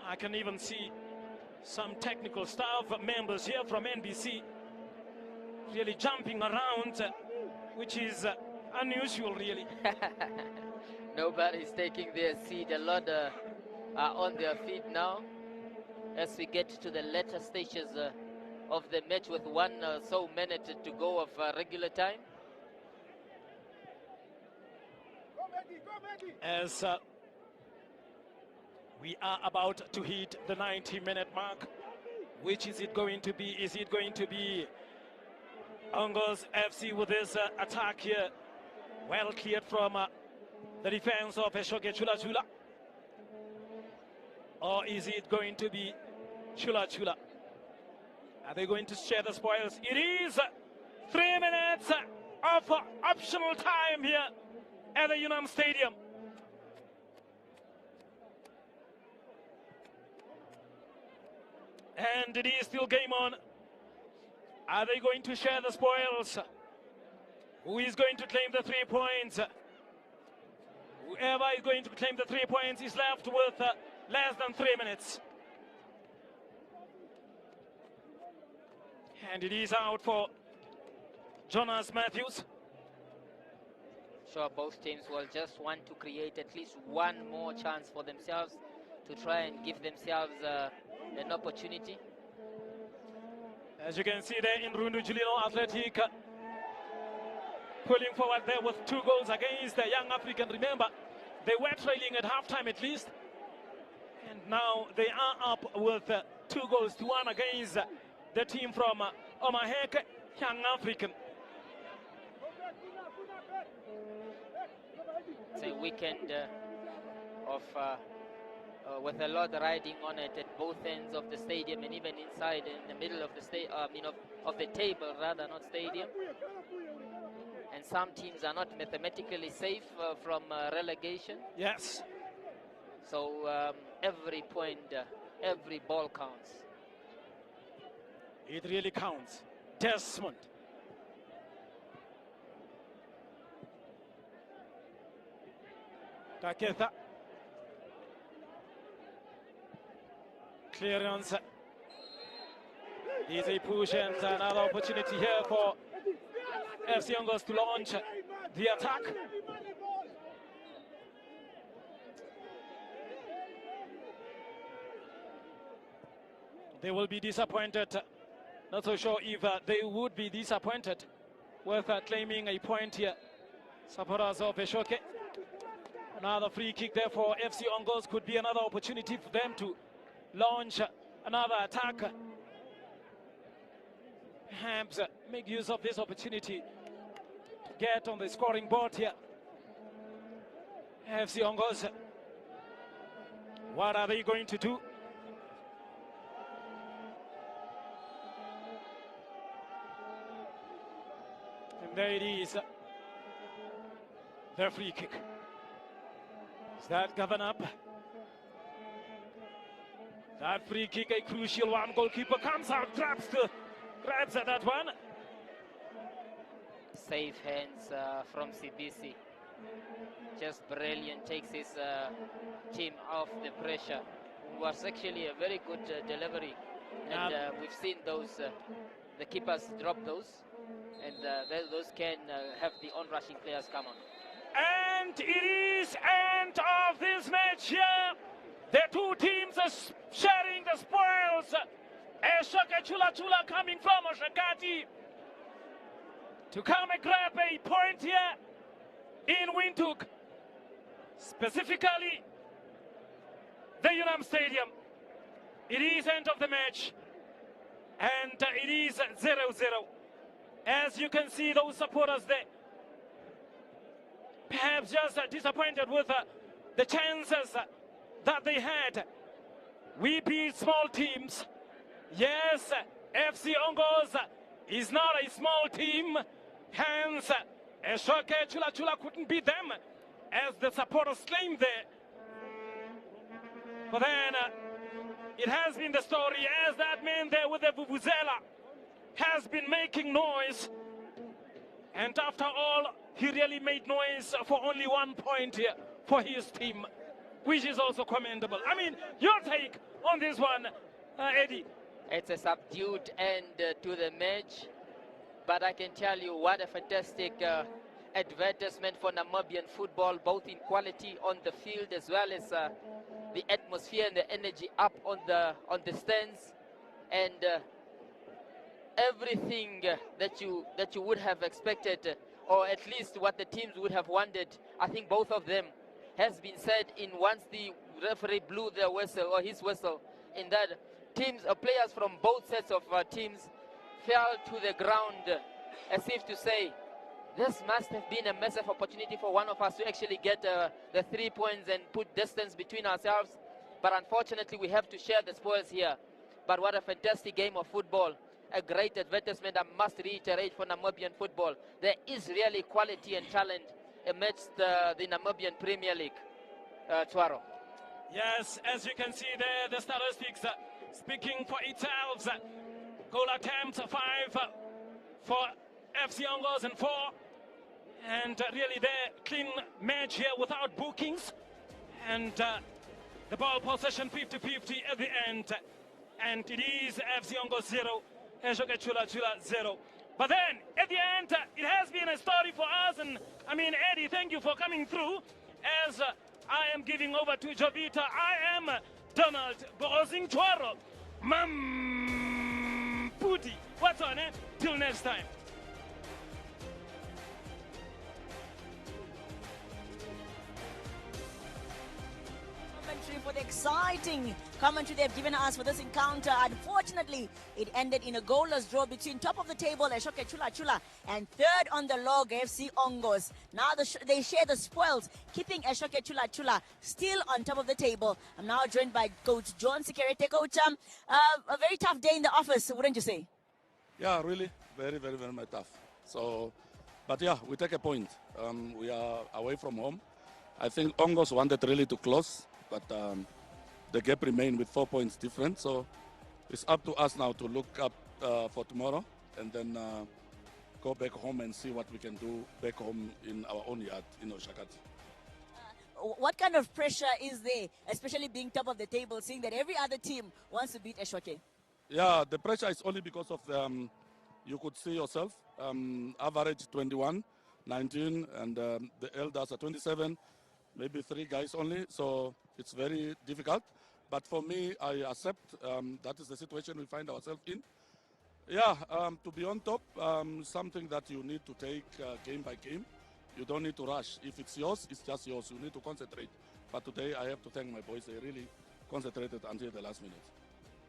I can even see some technical staff members here from NBC really jumping around, which is unusual, really. Nobody's taking their seat. A lot are on their feet now as we get to the later stages of the match with one so minute to go of regular time. As we are about to hit the 90-minute mark, which is it going to be? Is it going to be Ongos FC with this attack here, well cleared from the defense of Eeshoke Chula Chula? Or is it going to be Chula Chula? Are they going to share the spoils? It is 3 minutes of optional time here at the Unam Stadium. And it is still game on. Are they going to share the spoils? Who is going to claim the 3 points? Whoever is going to claim the 3 points is left with less than 3 minutes. And it is out for Jonas Matthews. Sure, both teams will just want to create at least one more chance for themselves to try and give themselves an opportunity. As you can see there in Rundu Julino Athletic, pulling forward there with 2 goals against the Young African. Remember, they were trailing at halftime at least, and now they are up with 2 goals to 1 against the team from Omaheke, Young African. It's a weekend of with a lot riding on it at both ends of the stadium and even inside in the middle of the of the table, rather, not stadium. And some teams are not mathematically safe from relegation. Yes. So every point, every ball counts. It really counts. Desmond. Kaketha. Clearance. Is a push and another opportunity here for FC Ongos to launch the attack. They will be disappointed. Not so sure if they would be disappointed with claiming a point here. Supporters of Eeshoke. Another free kick there for FC Ongos could be another opportunity for them to launch another attack. Perhaps make use of this opportunity to get on the scoring board here. FC Ongos, what are they going to do? And there it is, their free kick. Is that given up? That free kick, a crucial one. Goalkeeper comes out, grabs at that one. Safe hands from CBC. Just brilliant, takes his team off the pressure. It was actually a very good delivery. And we've seen those, the keepers drop those. And those can have the on-rushing players come on. And it is end of this match here. The two teams are sharing the spoils. Eeshoke Chula Chula coming from Oshakati to come and grab a point here in Windhoek. Specifically, the Unam Stadium. It is end of the match. And it is 0-0. As you can see, those supporters there, perhaps just disappointed with the chances that they had. We beat small teams. Yes, FC Ongos is not a small team. Hence, Eeshoke Chula Chula couldn't beat them, as the supporters claim there. But then, it has been the story as that man there with the vuvuzela has been making noise. And after all, he really made noise for only 1 point here for his team, which is also commendable. I mean, your take on this one, Eddie? It's a subdued end to the match, but I can tell you what a fantastic advertisement for Namibian football, both in quality on the field as well as the atmosphere and the energy up on the stands, and everything that you would have expected, or at least what the teams would have wanted. I think both of them has been said in once the referee blew their whistle, or his whistle, in that teams or players from both sets of teams fell to the ground as if to say, this must have been a massive opportunity for one of us to actually get the 3 points and put distance between ourselves. But unfortunately, we have to share the spoils here. But what a fantastic game of football. A great advertisement, I must reiterate, for Namibian football. There is really quality and talent amidst the Namibian Premier League. Tuaro. Yes, as you can see there, the statistics speaking for itself. Goal attempts 5 for FC Ongos and 4. And really the clean match here without bookings. And the ball possession 50-50 at the end. And it is FC Ongos 0, Eeshoke Chula Chula 0. But then, at the end, it has been a story for us. And, I mean, Eddie, thank you for coming through. As I am giving over to Jovita, I am Donald Borozing Tuaro. Puti. What's on it? Till next time. For the exciting commentary they've given us for this encounter. Unfortunately, it ended in a goalless draw between top of the table Eeshoke Chula Chula and third on the log FC Ongos. Now they share the spoils, keeping Eeshoke Chula Chula still on top of the table. I'm now joined by Coach John Security. Coach, a very tough day in the office, wouldn't you say? Yeah, really, very, very, very tough. So, but yeah, we take a point. We are away from home. I think Ongos wanted really to close, but the gap remained with 4 points different. So it's up to us now to look up for tomorrow and then go back home and see what we can do back home in our own yard in Oshakati. what kind of pressure is there, especially being top of the table, seeing that every other team wants to beat Eeshoke? Yeah, the pressure is only because of you could see yourself, average 21, 19, and the elders are 27, maybe 3 guys only. So it's very difficult. But for me, I accept that is the situation we find ourselves in. Yeah, to be on top, something that you need to take game by game. You don't need to rush. If it's yours, it's just yours. You need to concentrate. But today, I have to thank my boys. They really concentrated until the last minute.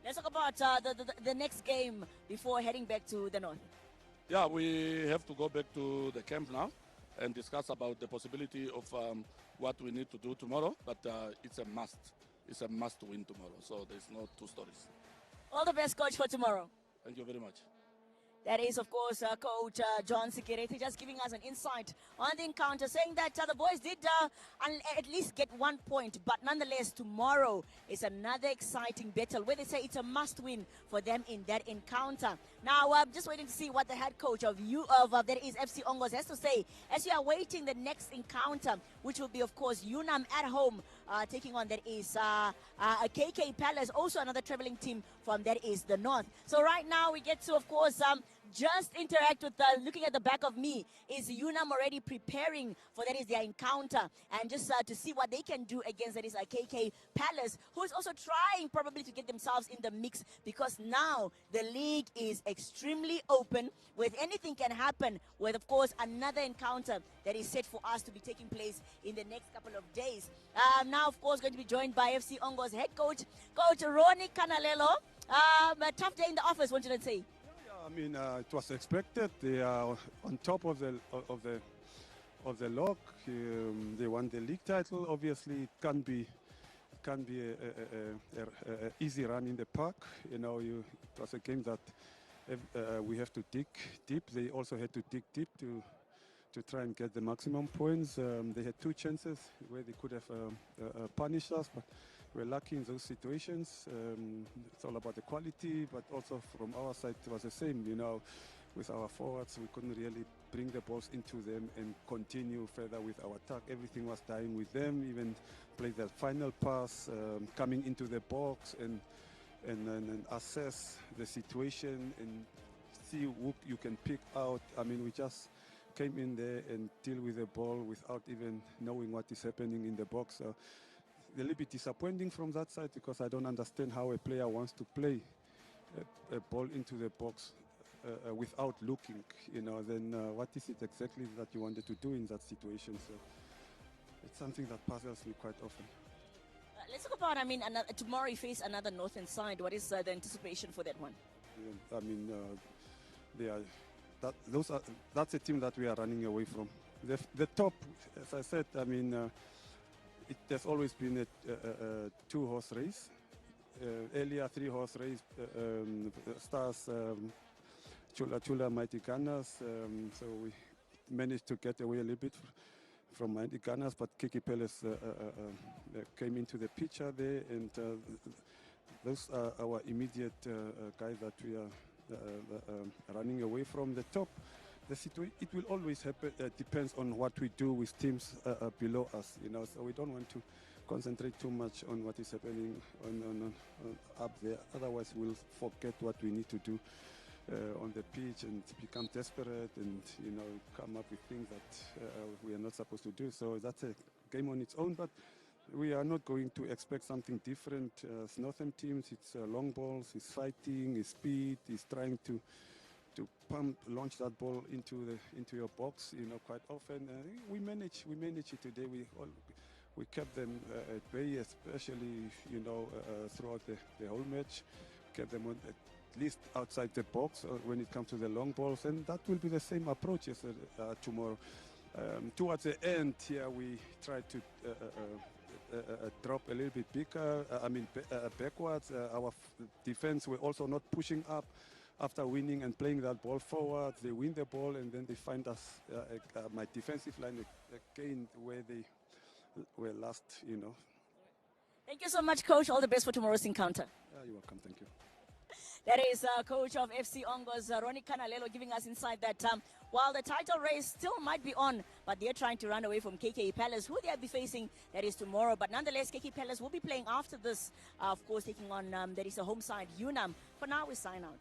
Let's talk about the next game before heading back to the north. Yeah, we have to go back to the camp now and discuss about the possibility of what we need to do tomorrow. But it's a must. It's a must to win tomorrow. So there's no two stories. All the best, coach, for tomorrow. Thank you very much. That is, of course, Coach John Sikireti just giving us an insight on the encounter, saying that the boys did at least get 1 point, but nonetheless, tomorrow is another exciting battle where they say it's a must-win for them in that encounter. Now, I'm just waiting to see what the head coach of that is FC Ongos has to say as we are waiting the next encounter, which will be, of course, UNAM at home taking on that is a KK Palace, also another traveling team from that is the north. So right now we get to, of course, just interact with looking at the back of me is UNAM already preparing for that is their encounter, and just to see what they can do against that is a KK Palace, who is also trying probably to get themselves in the mix, because now the league is extremely open with anything can happen, with of course another encounter that is set for us to be taking place in the next couple of days. Now of course going to be joined by FC Ongos head coach Ronnie Canalelo. A tough day in the office, what should I say? I mean, it was expected. They are on top of the log. They won the league title. Obviously, it can't be a easy run in the park. You know, it was a game that we have to dig deep. They also had to dig deep to try and get the maximum points. They had 2 chances where they could have punished us, but we're lucky in those situations. It's all about the quality, but also from our side it was the same. You know, with our forwards, we couldn't really bring the balls into them and continue further with our attack. Everything was dying with them. Even played that final pass, coming into the box and assess the situation and see who you can pick out. I mean, we just came in there and deal with the ball without even knowing what is happening in the box. A little bit disappointing from that side, because I don't understand how a player wants to play a ball into the box without looking. You know, then what is it exactly that you wanted to do in that situation? So it's something that puzzles me quite often. Let's talk about, I mean, tomorrow you face another northern side. What is the anticipation for that one? Yeah, I mean, that's a team that we are running away from. The top, as I said, I mean, there's always been a 2-horse race. Earlier 3-horse race, Stars, Chula Chula, Mighty Gunners. So we managed to get away a little bit from Mighty Gunners, but KK Palace came into the picture there, and those are our immediate guys that we are running away from. The top, it will always happen. Depends on what we do with teams below us, you know. So we don't want to concentrate too much on what is happening on up there. Otherwise, we'll forget what we need to do on the pitch and become desperate and, you know, come up with things that we are not supposed to do. So that's a game on its own. But we are not going to expect something different. As Northern teams, it's long balls, it's fighting, it's speed, it's trying to launch that ball into your box, you know, quite often. We manage it today. We kept them at bay, especially, you know, throughout the whole match. Kept them at least outside the box when it comes to the long balls, and that will be the same approach as tomorrow. Towards the end here, we tried to drop a little bit bigger. Backwards. Our defense were also not pushing up. After winning and playing that ball forward, they win the ball, and then they find us, my defensive line again, where they were last, you know. Thank you so much, Coach. All the best for tomorrow's encounter. You're welcome. Thank you. That is Coach of FC Ongos, Ronnie Canalelo, giving us insight that While the title race still might be on, but they're trying to run away from KK Palace, who they'll be facing, that is tomorrow. But nonetheless, KK Palace will be playing after this, of course, taking on, that is the home side, UNAM. For now, we sign out.